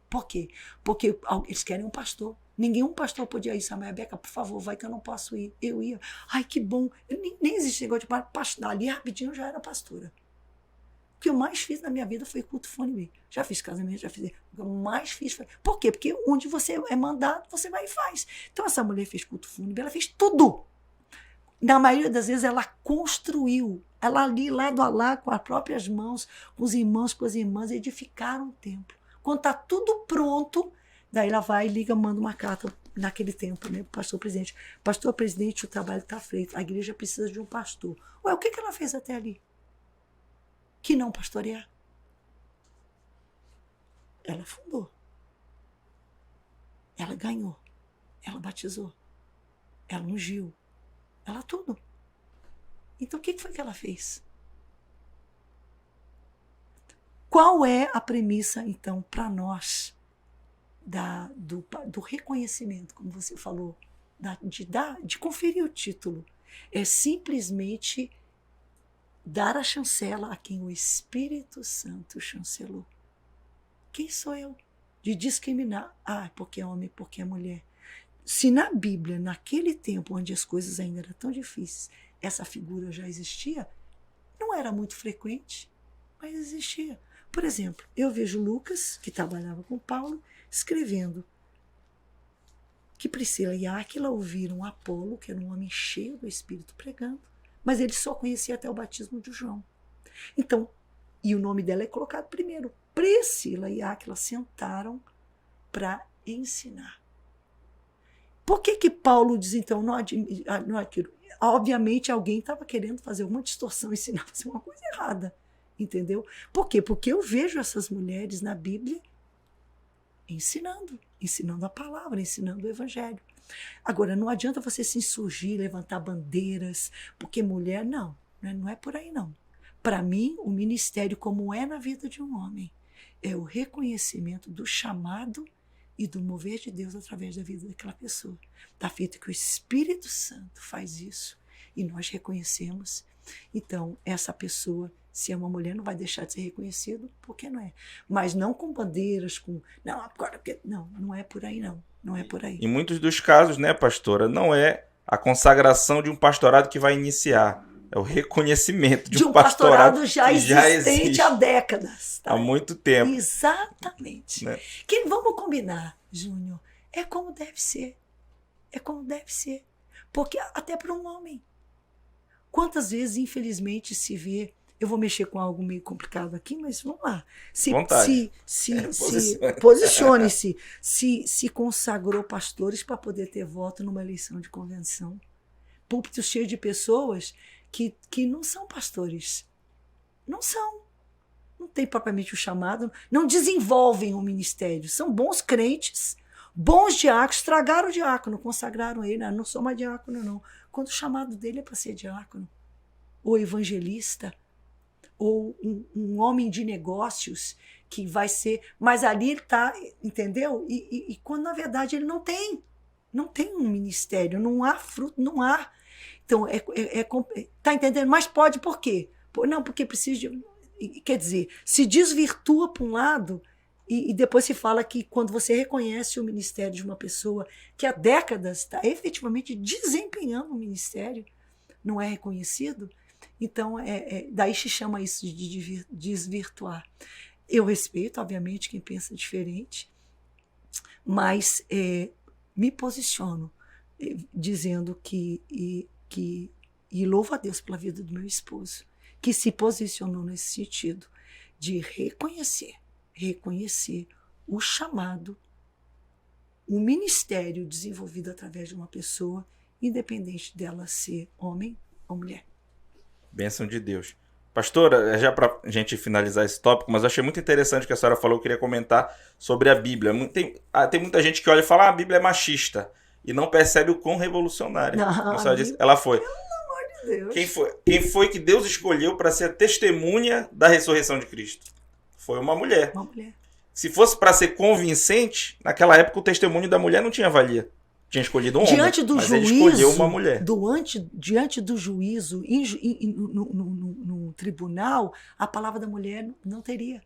Por quê? Porque eles querem um pastor. Um pastor podia ir. Samuel Beca, por favor, vai que eu não posso ir. Eu ia. Ai, que bom. Nem existe negócio de pastor. Ali rapidinho eu já era pastora. O que eu mais fiz na minha vida foi culto fúnebre. Já fiz casamento, já fiz. O que eu mais fiz foi. Por quê? Porque onde você é mandado, você vai e faz. Então essa mulher fez culto fúnebre, ela fez tudo. Na maioria das vezes ela construiu. Ela ali, lado a lado, com as próprias mãos, com os irmãos, com as irmãs, edificaram o templo. Quando está tudo pronto, daí ela vai e liga, manda uma carta naquele tempo, né, para o pastor presidente. Pastor presidente, o trabalho está feito, a igreja precisa de um pastor. Ué, o que ela fez até ali? Que não pastorear. Ela fundou. Ela ganhou. Ela batizou. Ela ungiu. Ela tudo. Então, o que foi que ela fez? Qual é a premissa, então, para nós do reconhecimento, como você falou, de conferir o título? É simplesmente dar a chancela a quem o Espírito Santo chancelou. Quem sou eu? De discriminar, porque é homem, porque é mulher. Se na Bíblia, naquele tempo onde as coisas ainda eram tão difíceis, essa figura já existia, não era muito frequente, mas existia. Por exemplo, eu vejo Lucas, que trabalhava com Paulo, escrevendo que Priscila e Áquila ouviram Apolo, que era um homem cheio do Espírito, pregando, mas ele só conhecia até o batismo de João. Então, e o nome dela é colocado primeiro. Priscila e Áquila sentaram para ensinar. Por que Paulo diz, então, não aquilo? Obviamente, alguém estava querendo fazer uma distorção, ensinar a fazer uma coisa errada. Entendeu? Por quê? Porque eu vejo essas mulheres na Bíblia ensinando a palavra, ensinando o evangelho. Agora, não adianta você se insurgir, levantar bandeiras, porque mulher, não é por aí, não. Para mim, o ministério, como é na vida de um homem, é o reconhecimento do chamado e do mover de Deus através da vida daquela pessoa. Está feito que o Espírito Santo faz isso e nós reconhecemos. Então, essa pessoa, se é uma mulher, não vai deixar de ser reconhecido, porque não é. Mas não com bandeiras, não é por aí, não. Não é por aí. Em muitos dos casos, né, pastora, não é a consagração de um pastorado que vai iniciar. É o reconhecimento de um pastorado já existente há décadas. Tá? Há muito tempo. Exatamente. Né? Vamos combinar, Júnior, é como deve ser. É como deve ser. Porque até para um homem. Quantas vezes, infelizmente, se vê... Eu vou mexer com algo meio complicado aqui, mas vamos lá. Posicione-se. Se consagrou pastores para poder ter voto numa eleição de convenção. Púlpito cheio de pessoas que não são pastores. Não são. Não tem propriamente o chamado. Não desenvolvem o ministério. São bons crentes, bons diáconos. Estragaram o diácono, consagraram ele. Não sou mais diácono, não. Quando o chamado dele é para ser diácono. Ou evangelista. Ou um homem de negócios que vai ser... Mas ali ele está, entendeu? E quando, na verdade, ele não tem um ministério, não há fruto, não há. Então, tá entendendo? Mas pode por quê? Não, porque precisa de... Quer dizer, se desvirtua para um lado e depois se fala que quando você reconhece o ministério de uma pessoa que há décadas está efetivamente desempenhando o ministério, não é reconhecido... Então, daí se chama isso de desvirtuar. Eu respeito, obviamente, quem pensa diferente, mas me posiciono dizendo que louvo a Deus pela vida do meu esposo, que se posicionou nesse sentido de reconhecer o chamado, o ministério desenvolvido através de uma pessoa, independente dela ser homem ou mulher. Bênção de Deus. Pastora, já para a gente finalizar esse tópico, mas eu achei muito interessante o que a senhora falou, eu queria comentar sobre a Bíblia. Tem muita gente que olha e fala, a Bíblia é machista, e não percebe o quão revolucionária. Como a senhora disse, ela foi. Pelo amor de Deus. Quem foi que Deus escolheu para ser a testemunha da ressurreição de Cristo? Foi uma mulher. Uma mulher. Se fosse para ser convincente, naquela época o testemunho da mulher não tinha valia. Tinha escolhido um homem, mas ele escolheu uma mulher. Diante do juízo, no tribunal, a palavra da mulher não teria.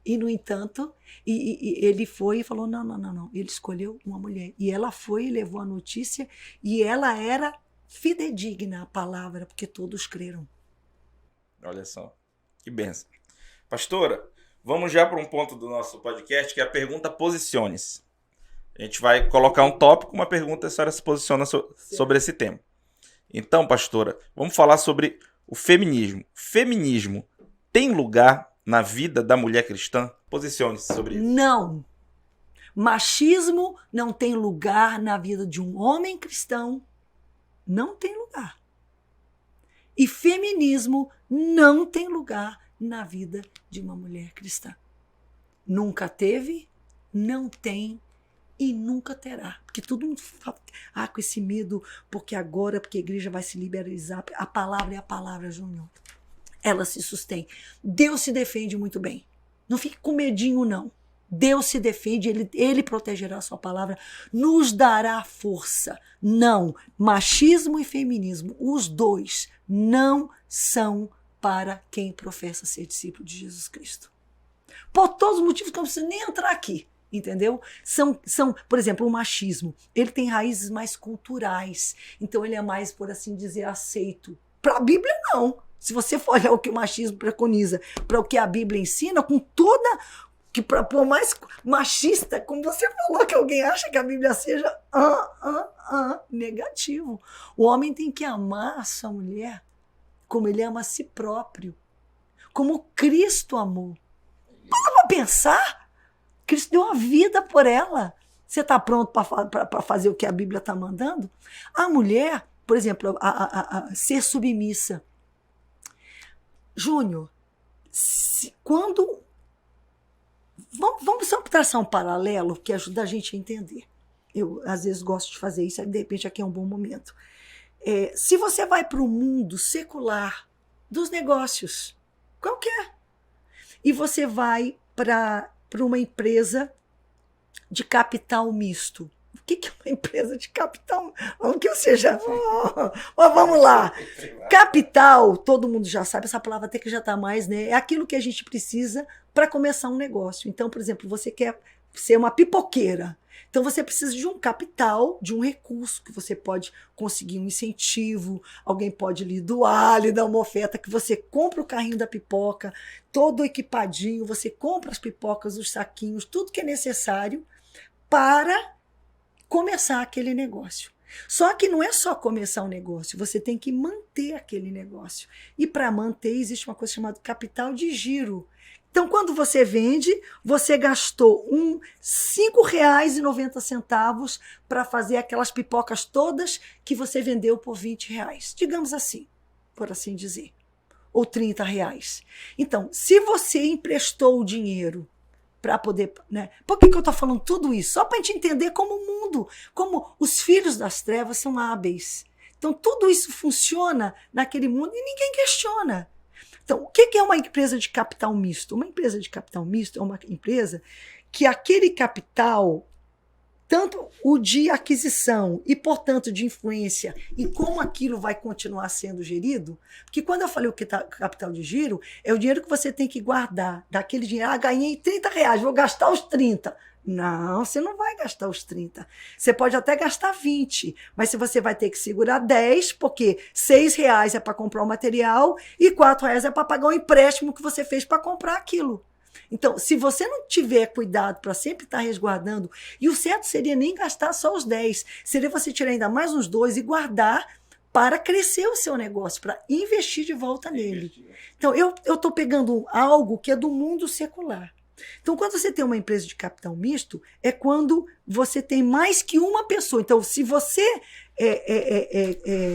E, no entanto, ele foi e falou, não. Ele escolheu uma mulher. E ela foi e levou a notícia, e ela era fidedigna à palavra, porque todos creram. Olha só, que bênção. Pastora, vamos já para um ponto do nosso podcast, que é a pergunta posicione-se. A gente vai colocar um tópico, uma pergunta, a senhora se posiciona sobre esse tema. Então, pastora, vamos falar sobre o feminismo. Feminismo tem lugar na vida da mulher cristã? Posicione-se sobre isso. Não. Machismo não tem lugar na vida de um homem cristão. Não tem lugar. E feminismo não tem lugar na vida de uma mulher cristã. Nunca teve, não tem e nunca terá. Porque todo mundo fala, com esse medo, porque agora, porque a igreja vai se liberalizar. A palavra é a palavra, Júnior. Ela se sustém. Deus se defende muito bem. Não fique com medinho, não. Deus se defende, ele protegerá a sua palavra, nos dará força. Não, machismo e feminismo, os dois não são para quem professa ser discípulo de Jesus Cristo. Por todos os motivos que eu não preciso nem entrar aqui. Entendeu? São, por exemplo, o machismo, ele tem raízes mais culturais, então ele é mais, por assim dizer, aceito. Para a Bíblia, não. Se você for olhar o que o machismo preconiza, para o que a Bíblia ensina, com toda, que por mais machista, como você falou, que alguém acha que a Bíblia seja negativo. O homem tem que amar a sua mulher como ele ama a si próprio, como Cristo amou. Para pensar, Cristo deu a vida por ela. Você está pronto para fazer o que a Bíblia está mandando? A mulher, por exemplo, a ser submissa. Júnior, quando... Vamos só traçar um paralelo que ajuda a gente a entender. Eu, às vezes, gosto de fazer isso, de repente aqui é um bom momento. Se você vai para o mundo secular dos negócios, qualquer, e você vai para uma empresa de capital misto. O que é uma empresa de capital? Que seja. Vamos lá. Capital, todo mundo já sabe, essa palavra até que já está mais, né? É aquilo que a gente precisa para começar um negócio. Então, por exemplo, você quer ser uma pipoqueira. Então, você precisa de um capital, de um recurso, que você pode conseguir um incentivo, alguém pode lhe doar, lhe dar uma oferta, que você compra o carrinho da pipoca, todo equipadinho, você compra as pipocas, os saquinhos, tudo que é necessário para começar aquele negócio. Só que não é só começar um negócio, você tem que manter aquele negócio. E para manter, existe uma coisa chamada capital de giro. Então, quando você vende, você gastou R$ 5,90 para fazer aquelas pipocas todas que você vendeu por R$ 20, digamos assim, por assim dizer, ou R$ 30. Então, se você emprestou o dinheiro para poder, né? Por que eu estou falando tudo isso? Só para a gente entender como o mundo, como os filhos das trevas são hábeis. Então, tudo isso funciona naquele mundo e ninguém questiona. Então, o que é uma empresa de capital misto? Uma empresa de capital misto é uma empresa que aquele capital, tanto o de aquisição e, portanto, de influência, e como aquilo vai continuar sendo gerido, porque quando eu falei o que tá capital de giro, é o dinheiro que você tem que guardar, daquele dinheiro, ganhei R$ 30, vou gastar os 30. Não, você não vai gastar os 30. Você pode até gastar 20, mas você vai ter que segurar 10, porque R$ 6 é para comprar o material e R$ 4 é para pagar o empréstimo que você fez para comprar aquilo. Então, se você não tiver cuidado para sempre estar resguardando, e o certo seria nem gastar só os 10, seria você tirar ainda mais uns 2 e guardar para crescer o seu negócio, para investir de volta nele. Então, eu estou pegando algo que é do mundo secular. Então, quando você tem uma empresa de capital misto, é quando você tem mais que uma pessoa. Então, se você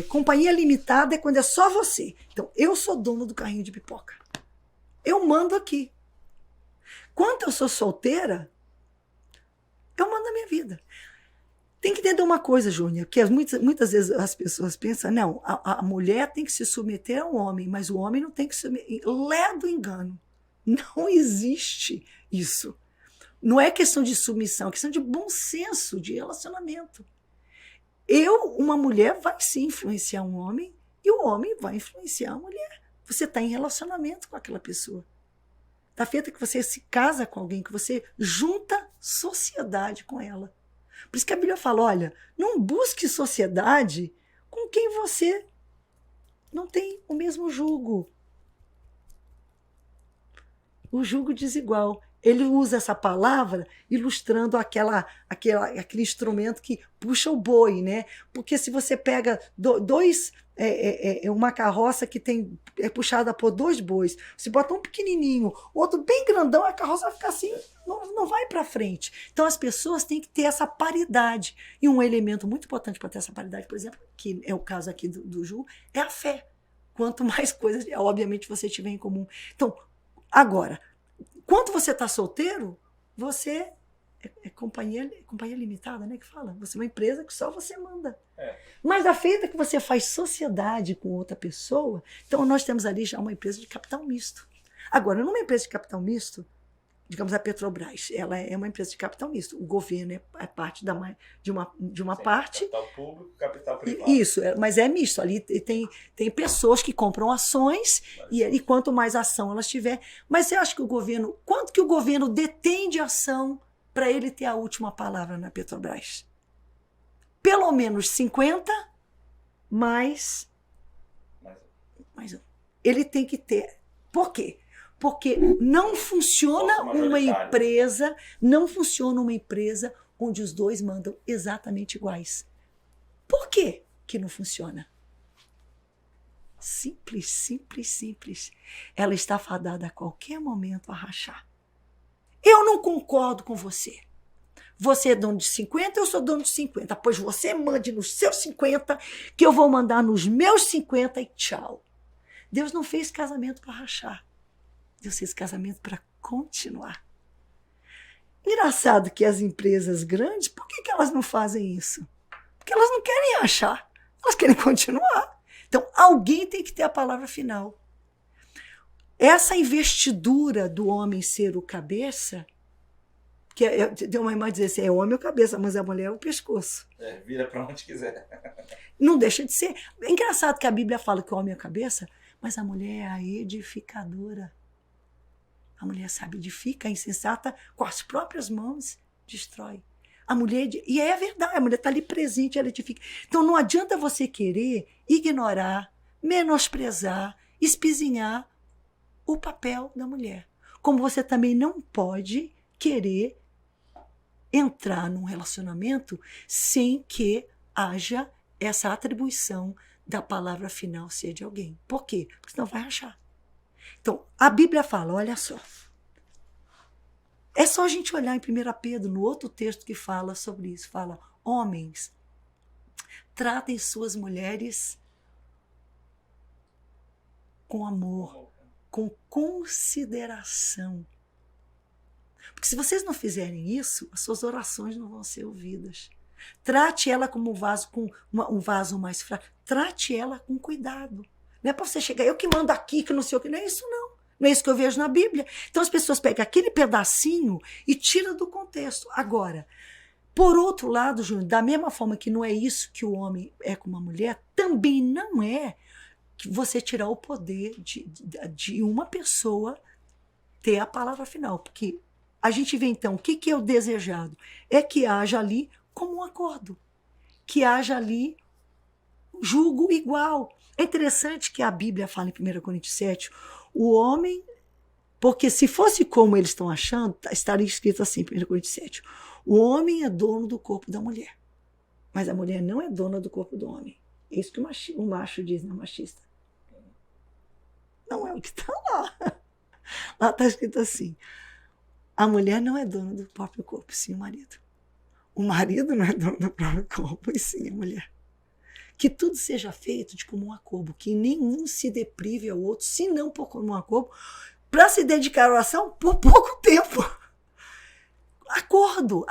companhia limitada, é quando é só você. Então, eu sou dono do carrinho de pipoca. Eu mando aqui. Quando eu sou solteira, eu mando a minha vida. Tem que entender uma coisa, Júnior, que muitas vezes as pessoas pensam, não, a mulher tem que se submeter ao homem, mas o homem não tem que se submeter. Ledo engano. Não existe isso. Não é questão de submissão, é questão de bom senso, de relacionamento. Uma mulher vai sim influenciar um homem e o homem vai influenciar a mulher. Você está em relacionamento com aquela pessoa. Está feita que você se casa com alguém, que você junta sociedade com ela. Por isso que a Bíblia fala, olha, não busque sociedade com quem você não tem o mesmo jugo. O jugo desigual. Ele usa essa palavra ilustrando aquele instrumento que puxa o boi, né? Porque se você pega uma carroça que é puxada por 2 bois, você bota um pequenininho, outro bem grandão, a carroça vai ficar assim, não vai para frente. Então as pessoas têm que ter essa paridade. E um elemento muito importante para ter essa paridade, por exemplo, que é o caso aqui do Ju, é a fé. Quanto mais coisas, obviamente, você tiver em comum. Então, agora, quando você está solteiro, você é companhia limitada, né? Que fala. Você é uma empresa que só você manda. Mas a feita que você faz sociedade com outra pessoa, então nós temos ali já uma empresa de capital misto. Agora, numa empresa de capital misto, digamos a Petrobras, ela é uma empresa de capital misto. O governo é parte de uma parte. Capital público, capital privado. Isso, mas é misto. Ali tem pessoas que compram ações e quanto mais ação elas tiver. Mas você acha que quanto que o governo detém de ação para ele ter a última palavra na Petrobras? Pelo menos 50, mais um. Ele tem que ter. Por quê? Porque não funciona uma empresa onde os dois mandam exatamente iguais. Por quê que não funciona? Simples, simples, simples. Ela está fadada a qualquer momento a rachar. Eu não concordo com você. Você é dono de 50, eu sou dono de 50. Pois você mande nos seus 50, que eu vou mandar nos meus 50 e tchau. Deus não fez casamento para rachar. Deus fez casamento para continuar. Engraçado que as empresas grandes, por que elas não fazem isso? Porque elas não querem achar, elas querem continuar. Então, alguém tem que ter a palavra final. Essa investidura do homem ser o cabeça, que tem uma irmã dizer assim, é o homem o cabeça, mas a mulher é o pescoço. Vira para onde quiser. Não deixa de ser. É engraçado que a Bíblia fala que o homem é a cabeça, mas a mulher é a edificadora. A mulher sabe, edifica, a insensata, com as próprias mãos, destrói. A mulher, e é verdade, a mulher está ali presente, ela edifica. Então não adianta você querer ignorar, menosprezar, espizinhar o papel da mulher. Como você também não pode querer entrar num relacionamento sem que haja essa atribuição da palavra final ser de alguém. Por quê? Porque senão vai achar. Então, a Bíblia fala, olha só. É só a gente olhar em 1 Pedro, no outro texto que fala sobre isso. Fala, homens, tratem suas mulheres com amor, com consideração. Porque se vocês não fizerem isso, as suas orações não vão ser ouvidas. Trate ela como um vaso, um vaso mais fraco. Trate ela com cuidado. Não é para você chegar, eu que mando aqui, que não sei o que. Não é isso, não. Não é isso que eu vejo na Bíblia. Então as pessoas pegam aquele pedacinho e tiram do contexto. Agora, por outro lado, Júnior, da mesma forma que não é isso que o homem é com uma mulher, também não é que você tirar o poder de uma pessoa ter a palavra final. Porque a gente vê, então, o que é o desejado? É que haja ali como um acordo. Que haja ali julgo igual. É interessante que a Bíblia fala em 1 Coríntios 7, o homem, porque se fosse como eles estão achando, estaria escrito assim, 1 Coríntios 7, o homem é dono do corpo da mulher, mas a mulher não é dona do corpo do homem. É isso que o macho diz, não, machista. Não é o que está lá. Lá está escrito assim, a mulher não é dona do próprio corpo, sim o marido. O marido não é dono do próprio corpo, e sim a mulher. Que tudo seja feito de comum acordo, que nenhum se deprive ao outro, se não por comum acordo, para se dedicar à oração por pouco tempo. Acordo.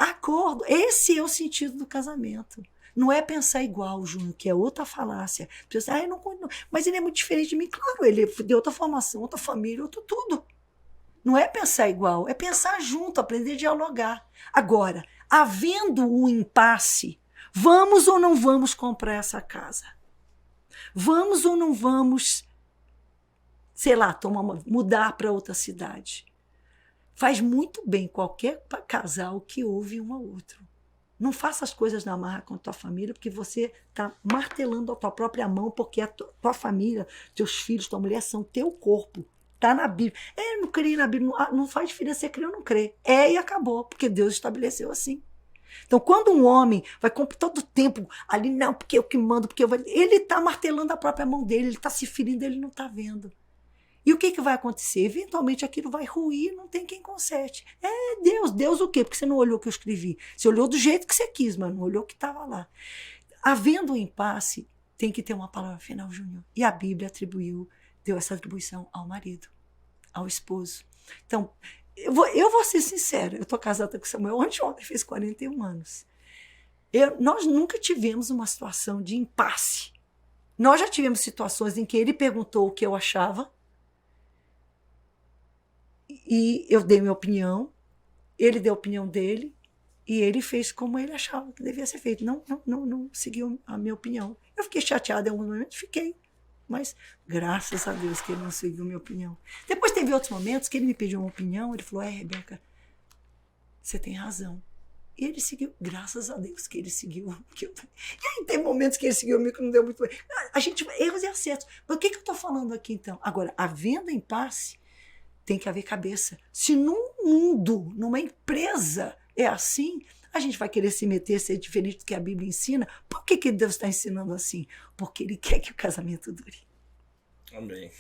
Esse é o sentido do casamento. Não é pensar igual, Júnior, que é outra falácia. Eu não, mas ele é muito diferente de mim. Claro, ele é de outra formação, outra família, outro tudo. Não é pensar igual, é pensar junto, aprender a dialogar. Agora, havendo um impasse, vamos ou não vamos comprar essa casa? Vamos ou não vamos, sei lá, mudar para outra cidade? Faz muito bem qualquer casal que ouve um ao outro. Não faça as coisas na marra com a tua família, porque você está martelando a tua própria mão, porque a tua família, teus filhos, tua mulher são teu corpo. Está na Bíblia. Eu não creio na Bíblia, não faz diferença você crer ou não crer. É e acabou, porque Deus estabeleceu assim. Então, quando um homem vai todo o tempo ali, não, porque eu que mando, porque eu vou... Ele está martelando a própria mão dele, ele está se ferindo, ele não está vendo. E o que vai acontecer? Eventualmente aquilo vai ruir, não tem quem conserte. É Deus. Deus o quê? Porque você não olhou o que eu escrevi. Você olhou do jeito que você quis, mas não olhou o que estava lá. Havendo um impasse, tem que ter uma palavra final, Júnior. E a Bíblia deu essa atribuição ao marido, ao esposo. Então, eu vou ser sincera, eu estou casada com o Samuel ontem fez 41 anos. Nós nunca tivemos uma situação de impasse. Nós já tivemos situações em que ele perguntou o que eu achava, e eu dei minha opinião, ele deu a opinião dele, e ele fez como ele achava que devia ser feito. Não seguiu a minha opinião. Eu fiquei chateada em alguns momentos, fiquei. Mas, graças a Deus que ele não seguiu a minha opinião. Depois teve outros momentos que ele me pediu uma opinião, ele falou, Rebeca, você tem razão. E ele seguiu, graças a Deus que ele seguiu. E aí tem momentos que ele seguiu o que não deu muito bem. A gente, erros e acertos. Mas o que eu estou falando aqui, então? Agora, havendo impasse, tem que haver cabeça. Se num mundo, numa empresa é assim, a gente vai querer se meter, ser diferente do que a Bíblia ensina. Por que Deus está ensinando assim? Porque Ele quer que o casamento dure. Amém.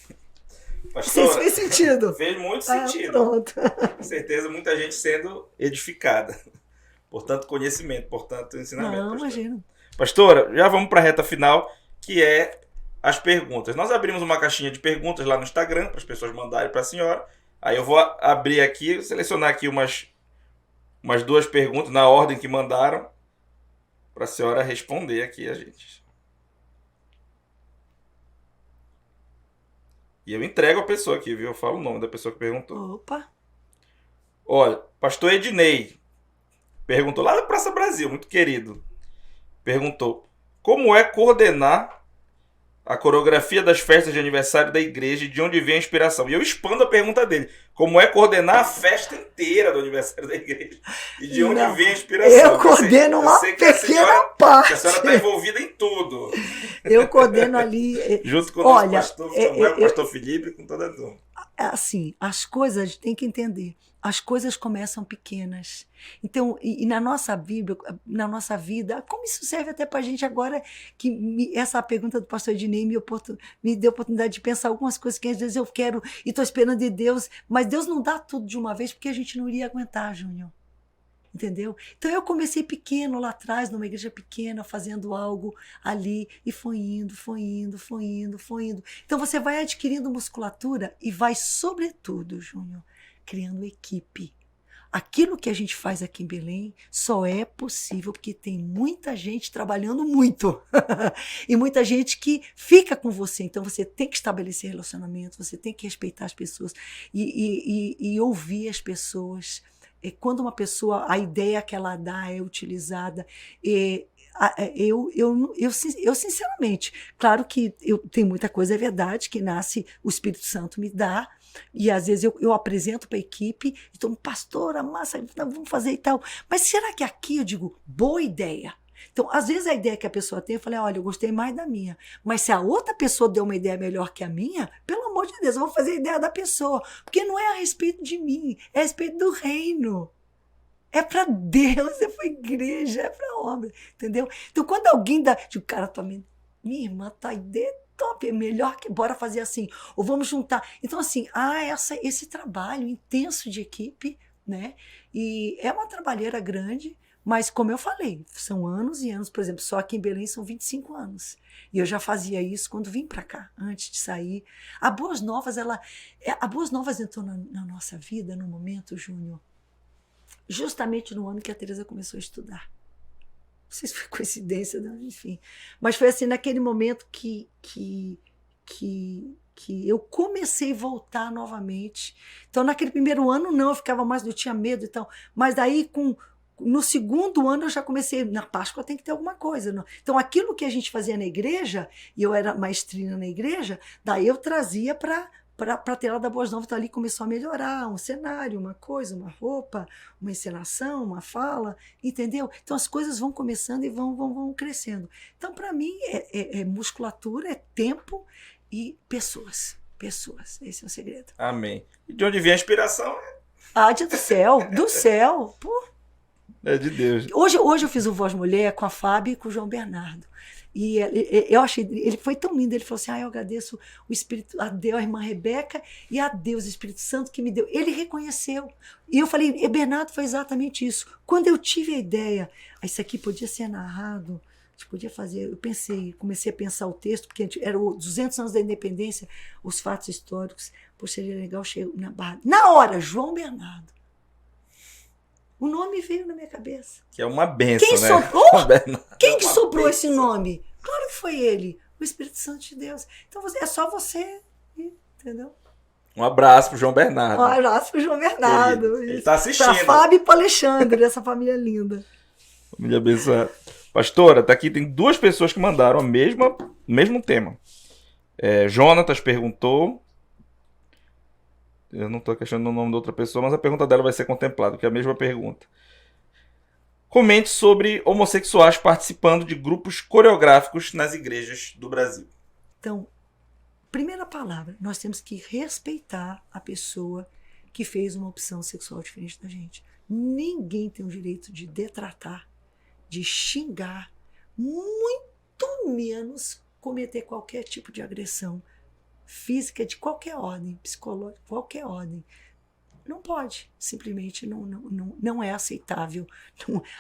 Pastora, não sei se fez sentido. Fez muito sentido. Pronto. Com certeza, muita gente sendo edificada. Portanto, conhecimento, portanto, ensinamento. Não, imagina. Pastora, já vamos para a reta final, que é as perguntas. Nós abrimos uma caixinha de perguntas lá no Instagram, para as pessoas mandarem para a senhora. Aí eu vou abrir aqui, selecionar aqui umas 2 perguntas na ordem que mandaram, para a senhora responder aqui a gente. E eu entrego a pessoa aqui, viu? Eu falo o nome da pessoa que perguntou. Opa! Olha, pastor Ednei perguntou lá da Praça Brasil, muito querido. Perguntou, como é coordenar a coreografia das festas de aniversário da igreja e de onde vem a inspiração? E eu expando a pergunta dele. como é coordenar a festa inteira do aniversário da igreja. E de onde Não, vem a inspiração? eu coordeno uma pequena parte. Que a senhora está envolvida em tudo. Eu coordeno ali. Junto com o nosso pastor Samuel, o pastor Felipe e com toda a turma. Assim, as coisas, tem que entender, as coisas começam pequenas. Então, e na nossa Bíblia, na nossa vida, como isso serve até para a gente agora, que essa pergunta do pastor Ednei me deu a oportunidade de pensar algumas coisas que às vezes eu quero e estou esperando de Deus, mas Deus não dá tudo de uma vez porque a gente não iria aguentar, Júnior. Entendeu? Então eu comecei pequeno lá atrás, numa igreja pequena, fazendo algo ali, e foi indo. Então você vai adquirindo musculatura e vai, sobretudo, Júnior, criando equipe. Aquilo que a gente faz aqui em Belém só é possível porque tem muita gente trabalhando muito. E muita gente que fica com você. Então você tem que estabelecer relacionamento, você tem que respeitar as pessoas e ouvir as pessoas. Quando uma pessoa, a ideia que ela dá é utilizada, eu sinceramente, claro que tem muita coisa, é verdade, que nasce, o Espírito Santo me dá, e às vezes eu apresento para a equipe, então, pastora, massa, vamos fazer e tal, mas será que aqui eu digo, boa ideia? Então, às vezes a ideia que a pessoa tem, eu falei, olha, eu gostei mais da minha. Mas se a outra pessoa deu uma ideia melhor que a minha, pelo amor de Deus, eu vou fazer a ideia da pessoa. Porque não é a respeito de mim, é a respeito do reino. É para Deus, é para a igreja, é para a obra, entendeu? Então, quando alguém dá, tipo, cara, minha irmã, tua ideia é top, é melhor que, bora fazer assim, ou vamos juntar. Então, assim, esse trabalho intenso de equipe, né? E é uma trabalheira grande, mas, como eu falei, são anos e anos, por exemplo, só aqui em Belém são 25 anos. E eu já fazia isso quando vim para cá, antes de sair. A Boas Novas entrou na nossa vida, no momento, Júnior, justamente no ano que a Teresa começou a estudar. Não sei se foi coincidência, não, enfim. Mas foi assim, naquele momento que eu comecei a voltar novamente. Então, naquele primeiro ano, não, eu ficava mais, eu tinha medo e tal. Mas daí, no segundo ano, eu já comecei, na Páscoa tem que ter alguma coisa. Não? Então, aquilo que a gente fazia na igreja, e eu era maestrina na igreja, daí eu trazia para a tela da Boas Novas. Então, ali começou a melhorar um cenário, uma coisa, uma roupa, uma encenação, uma fala, entendeu? Então, as coisas vão começando e vão crescendo. Então, para mim, é musculatura, é tempo e pessoas. Pessoas, esse é o segredo. Amém. E de onde vem a inspiração? Do céu, pô. É de Deus. Hoje eu fiz o Voz Mulher com a Fábio e com o João Bernardo. E eu achei, ele foi tão lindo, ele falou assim, eu agradeço o Espírito, a Deus, a irmã Rebeca, e a Deus, o Espírito Santo que me deu. Ele reconheceu. E eu falei, Bernardo, foi exatamente isso. Quando eu tive a ideia, isso aqui podia ser narrado, a gente podia fazer, comecei a pensar o texto, porque era os 200 anos da independência, os fatos históricos, seria legal, chegar na barra. Na hora, João Bernardo. O nome veio na minha cabeça. Que é uma benção, Quem né? soprou? Quem que soprou esse nome? Claro que foi ele, o Espírito Santo de Deus. Então é só você, entendeu? Um abraço pro João Bernardo. Um abraço pro João Bernardo. Ele tá assistindo. Pra Fábio e pro Alexandre, essa família linda. Família abençoada. Pastora, tá aqui, tem 2 pessoas que mandaram o mesmo tema. Jonatas perguntou. Eu não estou questionando o nome da outra pessoa, mas a pergunta dela vai ser contemplada, que é a mesma pergunta. Comente sobre homossexuais participando de grupos coreográficos nas igrejas do Brasil. Então, primeira palavra, nós temos que respeitar a pessoa que fez uma opção sexual diferente da gente. Ninguém tem o direito de detratar, de xingar, muito menos cometer qualquer tipo de agressão física de qualquer ordem, psicológica, qualquer ordem. Não pode, simplesmente não é aceitável.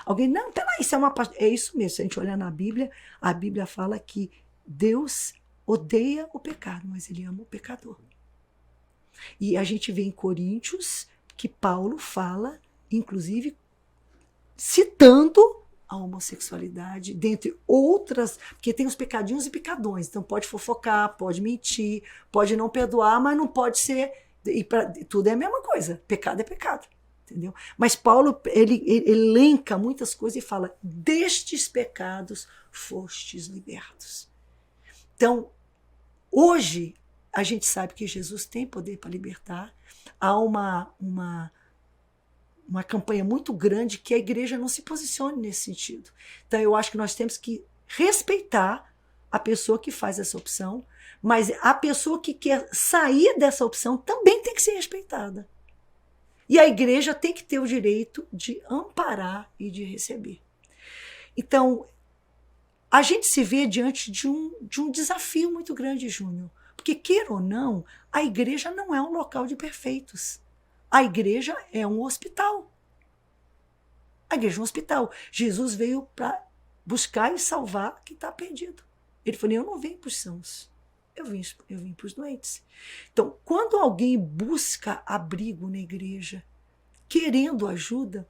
Alguém, não, peraí, isso é isso mesmo, se a gente olhar na Bíblia, a Bíblia fala que Deus odeia o pecado, mas ele ama o pecador. E a gente vê em Coríntios que Paulo fala, inclusive, citando a homossexualidade, dentre outras, porque tem os pecadinhos e pecadões, então pode fofocar, pode mentir, pode não perdoar, mas não pode ser, tudo é a mesma coisa, pecado é pecado, entendeu? Mas Paulo, ele elenca muitas coisas e fala, destes pecados fostes libertos. Então, hoje, a gente sabe que Jesus tem poder para libertar, há uma campanha muito grande que a igreja não se posicione nesse sentido. Então, eu acho que nós temos que respeitar a pessoa que faz essa opção, mas a pessoa que quer sair dessa opção também tem que ser respeitada. E a igreja tem que ter o direito de amparar e de receber. Então, a gente se vê diante de um desafio muito grande, Júnior. Porque, queira ou não, a igreja não é um local de perfeitos. A igreja é um hospital. A igreja é um hospital. Jesus veio para buscar e salvar quem está perdido. Ele falou, eu não vim para os sãos, eu vim para os doentes. Então, quando alguém busca abrigo na igreja, querendo ajuda,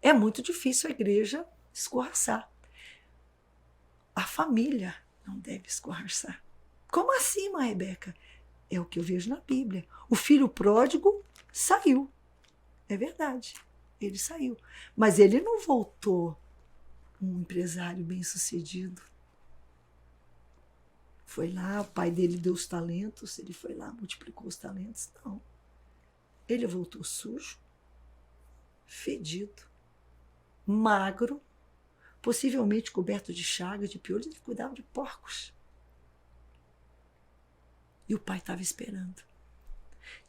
é muito difícil a igreja escorraçar. A família não deve escorraçar. Como assim, mãe Rebeca? É o que eu vejo na Bíblia. O filho pródigo saiu. É verdade, ele saiu. Mas ele não voltou um empresário bem-sucedido. Foi lá, o pai dele deu os talentos, ele foi lá, multiplicou os talentos. Não. Ele voltou sujo, fedido, magro, possivelmente coberto de chagas, de piolhos, ele cuidava de porcos. E o pai estava esperando.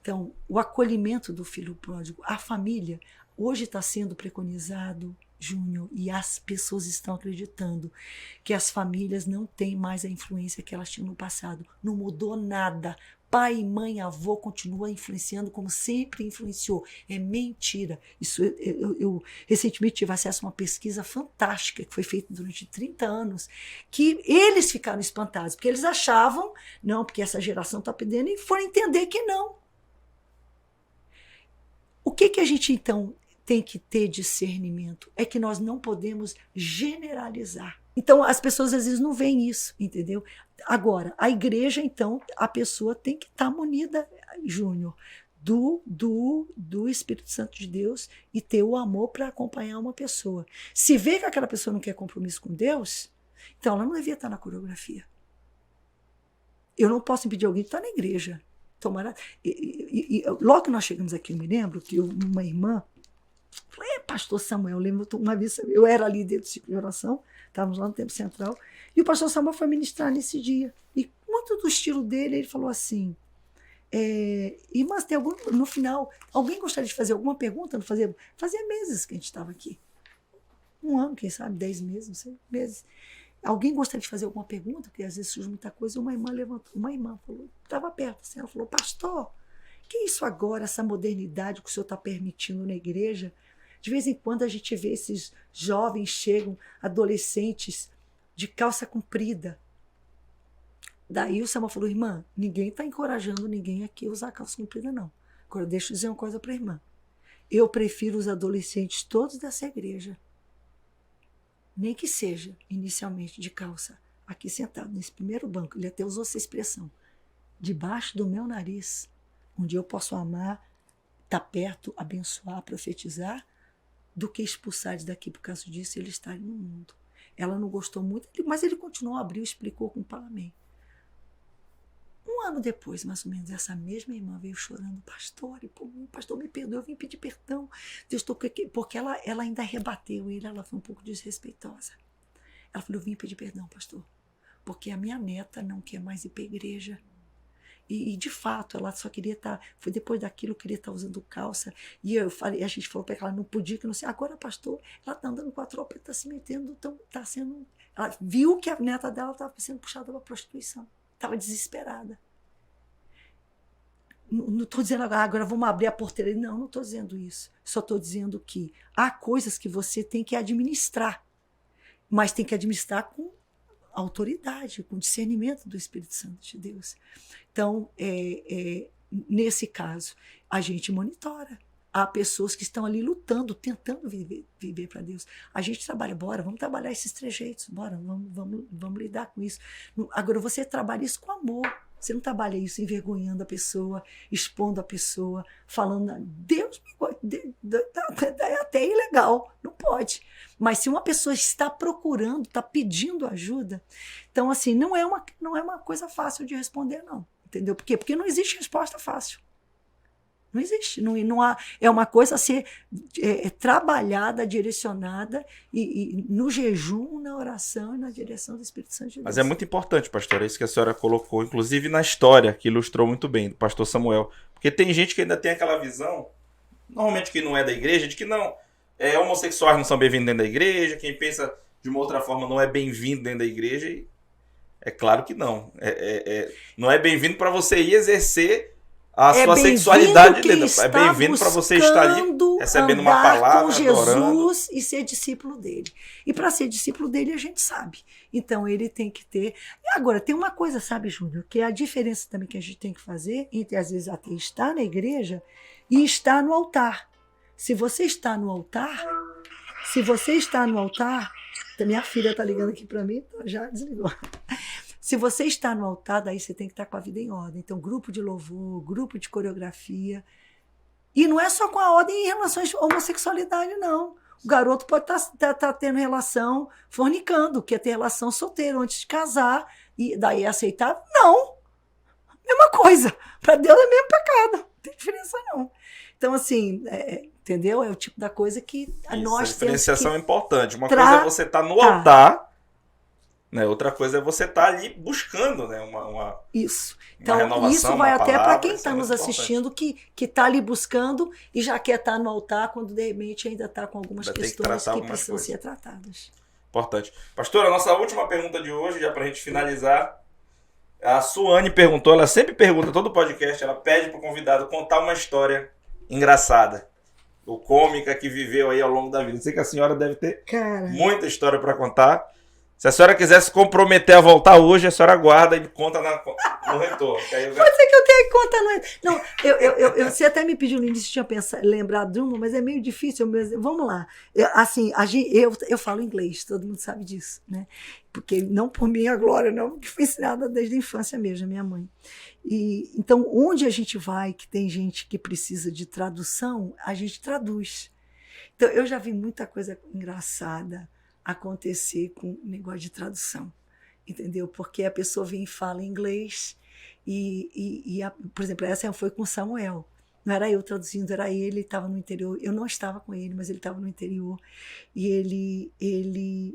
Então, o acolhimento do filho pródigo, a família, hoje está sendo preconizado, Júnior, e as pessoas estão acreditando que as famílias não têm mais a influência que elas tinham no passado. Não mudou nada. Pai, mãe, avô continua influenciando como sempre influenciou. É mentira. Isso, eu recentemente tive acesso a uma pesquisa fantástica que foi feita durante 30 anos, que eles ficaram espantados, porque eles achavam, não, porque essa geração está perdendo, e foram entender que não. O que a gente, então, tem que ter discernimento? É que nós não podemos generalizar. Então, as pessoas às vezes não veem isso, entendeu? Agora, a igreja, então, a pessoa tem que estar munida, Júnior, do Espírito Santo de Deus e ter o amor para acompanhar uma pessoa. Se vê que aquela pessoa não quer compromisso com Deus, então ela não devia estar na coreografia. Eu não posso impedir alguém de estar na igreja. Tomara, logo que nós chegamos aqui, eu me lembro que uma irmã falou, pastor Samuel, eu lembro uma vez, eu era líder do ciclo de oração, estávamos lá no Tempo Central, e o pastor Samuel foi ministrar nesse dia. E muito do estilo dele, ele falou assim, irmãs, tem algum, no final, alguém gostaria de fazer alguma pergunta? Não fazia meses que a gente estava aqui. 1 ano, quem sabe, 10 meses, não sei, meses. Alguém gostaria de fazer alguma pergunta? Porque às vezes surge muita coisa. Uma irmã levantou, uma irmã falou, estava perto, assim, ela falou, pastor, que é isso agora, essa modernidade que o senhor está permitindo na igreja? De vez em quando a gente vê esses jovens chegam, adolescentes, de calça comprida. Daí o Samuel falou, irmã, ninguém está encorajando ninguém aqui a usar calça comprida, não. Agora, deixa eu dizer uma coisa para a irmã. Eu prefiro os adolescentes todos dessa igreja, nem que seja, inicialmente, de calça, aqui sentado, nesse primeiro banco, ele até usou essa expressão, debaixo do meu nariz, onde eu posso amar, estar perto, abençoar, profetizar, do que expulsar eles daqui por causa disso e eles estarem no mundo. Ela não gostou muito, mas ele continuou, abriu, explicou com palavra. 1 ano depois, mais ou menos, essa mesma irmã veio chorando, pastor, pastor, me perdoe, eu vim pedir perdão, Deus, porque ela ainda rebateu ele, ela foi um pouco desrespeitosa. Ela falou, eu vim pedir perdão, pastor, porque a minha neta não quer mais ir para a igreja. E de fato, ela só queria estar, foi depois daquilo, queria estar usando calça, e a gente falou para ela, não podia, que não sei, agora, pastor, ela está andando com a tropa, está se metendo, está sendo, ela viu que a neta dela estava sendo puxada para a prostituição, estava desesperada. Não estou dizendo agora vamos abrir a porteira, não estou dizendo isso, só estou dizendo que há coisas que você tem que administrar, mas tem que administrar com autoridade, com discernimento do Espírito Santo de Deus. Então, nesse caso, a gente monitora. Há pessoas que estão ali lutando, tentando viver para Deus. A gente trabalha, bora, vamos trabalhar esses trejeitos, bora, vamos lidar com isso. Agora, você trabalha isso com amor. Você não trabalha isso envergonhando a pessoa, expondo a pessoa, falando, Deus, é até ilegal, não pode. Mas se uma pessoa está procurando, está pedindo ajuda, então assim, não é uma coisa fácil de responder, não. Entendeu? Por quê? Porque não existe resposta fácil. Não existe. Não há, é uma coisa a ser trabalhada, direcionada, e no jejum, na oração e na direção do Espírito Santo de Deus. Mas é muito importante, pastor, é isso que a senhora colocou, inclusive na história, que ilustrou muito bem, do pastor Samuel. Porque tem gente que ainda tem aquela visão, normalmente que não é da igreja, de que não, homossexuais não são bem-vindos dentro da igreja, quem pensa de uma outra forma não é bem-vindo dentro da igreja. E é claro que não. Não é bem-vindo para você ir exercer a sua sexualidade dentro. É bem-vindo para você estar ali recebendo uma palavra, com Jesus adorando. E ser discípulo dele. E para ser discípulo dele, a gente sabe. Então, ele tem que ter... Agora, tem uma coisa, sabe, Júnior, que é a diferença também que a gente tem que fazer entre, às vezes, até estar na igreja e estar no altar. Se você está no altar... Minha filha está ligando aqui para mim, já desligou. Se você está no altar, daí você tem que estar com a vida em ordem. Então, grupo de louvor, grupo de coreografia. E não é só com a ordem em relação à homossexualidade, não. O garoto pode estar tendo relação fornicando, quer ter relação solteiro antes de casar, e daí é aceitável? Não. Mesma coisa. Para Deus é mesmo pecado. Não tem diferença, não. Então, assim, entendeu? É o tipo da coisa que nós temos que... A diferenciação é importante. Uma coisa é você estar no altar... Né? Outra coisa é você estar ali buscando, né? Isso. Então, isso vai até para quem está nos assistindo, que está ali buscando e já quer estar no altar, quando de repente ainda está com algumas questões que precisam ser tratadas. Importante. Pastora, a nossa última pergunta de hoje, já para a gente finalizar. A Suane perguntou, ela sempre pergunta, todo podcast, ela pede para o convidado contar uma história engraçada, ou cômica, que viveu aí ao longo da vida. Eu sei que a senhora deve ter muita história para contar. Se a senhora quiser se comprometer a voltar hoje, a senhora guarda e conta no retorno. Pode ser que eu tenha que contar no retorno. Não, você até me pediu no início, tinha lembrado de uma, mas é meio difícil. Vamos lá. Eu falo inglês, todo mundo sabe disso, né? Porque não por minha glória, não, porque fui ensinada desde a infância mesmo, a minha mãe. Então, onde a gente vai, que tem gente que precisa de tradução, a gente traduz. Então, eu já vi muita coisa engraçada acontecer com negócio de tradução, entendeu? Porque a pessoa vem e fala inglês por exemplo, essa foi com Samuel. Não era eu traduzindo, era ele estava no interior. Eu não estava com ele, mas ele estava no interior. E ele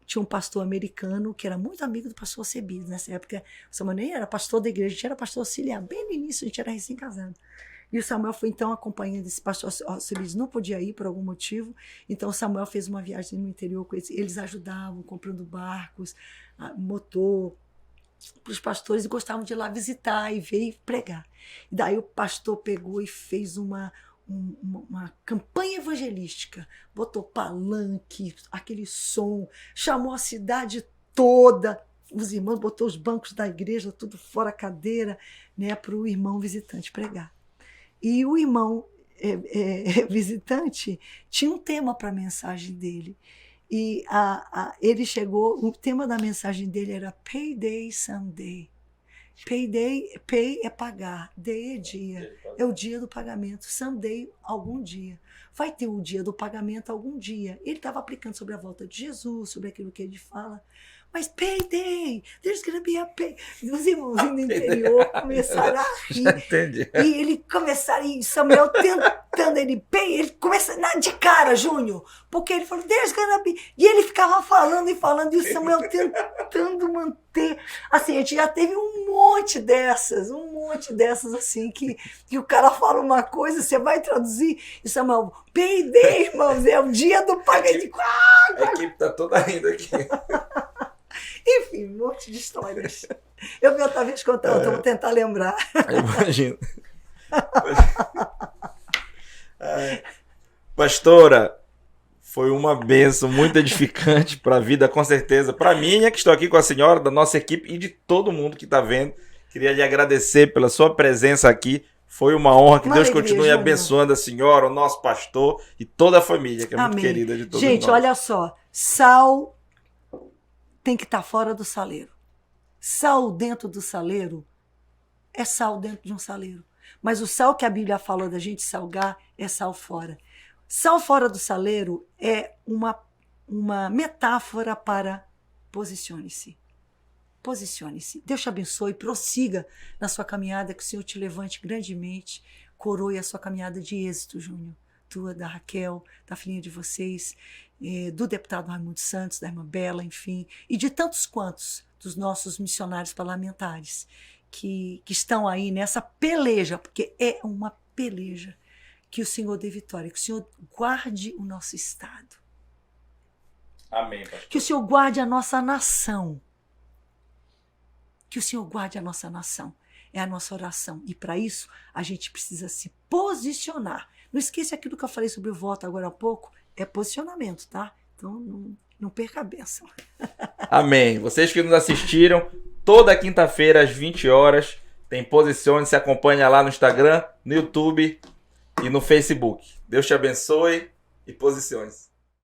tinha um pastor americano que era muito amigo do pastor Cebido. Nessa época, o Samuel nem era pastor da igreja, a gente era pastor auxiliar. Bem no início, a gente era recém-casado. E o Samuel foi, então, acompanhando esse pastor Cebido, não podia ir por algum motivo. Então, o Samuel fez uma viagem no interior com eles. Eles ajudavam, comprando barcos, motor, para os pastores, e gostavam de ir lá visitar e ver e pregar. E daí o pastor pegou e fez uma campanha evangelística, botou palanque, aquele som, chamou a cidade toda, os irmãos, botou os bancos da igreja, tudo fora a cadeira, né, para o irmão visitante pregar. E o irmão visitante tinha um tema para a mensagem dele. E ele chegou, o tema da mensagem dele era Payday Someday. Pay é pagar, day é dia, é o dia do pagamento, someday, algum dia. Vai ter o dia do pagamento algum dia. Ele estava aplicando sobre a volta de Jesus, sobre aquilo que ele fala. Mas payday, there's gonna be a pay. Os irmãos do interior começaram a rir. Já entendi. E ele começaram, e Samuel tentando, ele começa de cara, Júnior, porque ele falou, there's gonna be. E ele ficava falando, e o Samuel tentando manter. Assim, a gente já teve um monte dessas, assim, que o cara fala uma coisa, você vai traduzir, e Samuel, payday, irmãos, é o dia do pagamento. A equipe tá toda rindo aqui. Enfim, um monte de histórias. Eu vi outra vez contando, então vou tentar lembrar. Imagino. Pastora, foi uma bênção muito edificante para a vida, com certeza. Para mim, que estou aqui com a senhora, da nossa equipe e de todo mundo que está vendo. Queria lhe agradecer pela sua presença aqui. Foi uma honra. Que Deus continue abençoando a senhora, o nosso pastor e toda a família, que é muito querida de todos nós. Gente, olha só. Sal tem que estar fora do saleiro. Sal dentro do saleiro é sal dentro de um saleiro. Mas o sal que a Bíblia fala da gente salgar é sal fora. Sal fora do saleiro é uma metáfora para posicione-se. Posicione-se. Deus te abençoe, prossiga na sua caminhada, que o Senhor te levante grandemente. coroe a sua caminhada de êxito, Júnior. Tua, da Raquel, da filhinha de vocês, do deputado Raimundo Santos, da irmã Bela, enfim, e de tantos quantos dos nossos missionários parlamentares que estão aí nessa peleja, porque é uma peleja, que o Senhor dê vitória, que o Senhor guarde o nosso Estado. Amém, pastor. Que o Senhor guarde a nossa nação. Que o Senhor guarde a nossa nação. É a nossa oração. E para isso, a gente precisa se posicionar. Não esqueça aquilo que eu falei sobre o voto agora há pouco. É posicionamento, tá? Então, não perca a bênção. Amém. Vocês que nos assistiram, toda quinta-feira às 20 horas, tem Posicione, se acompanha lá no Instagram, no YouTube e no Facebook. Deus te abençoe e posicione-se.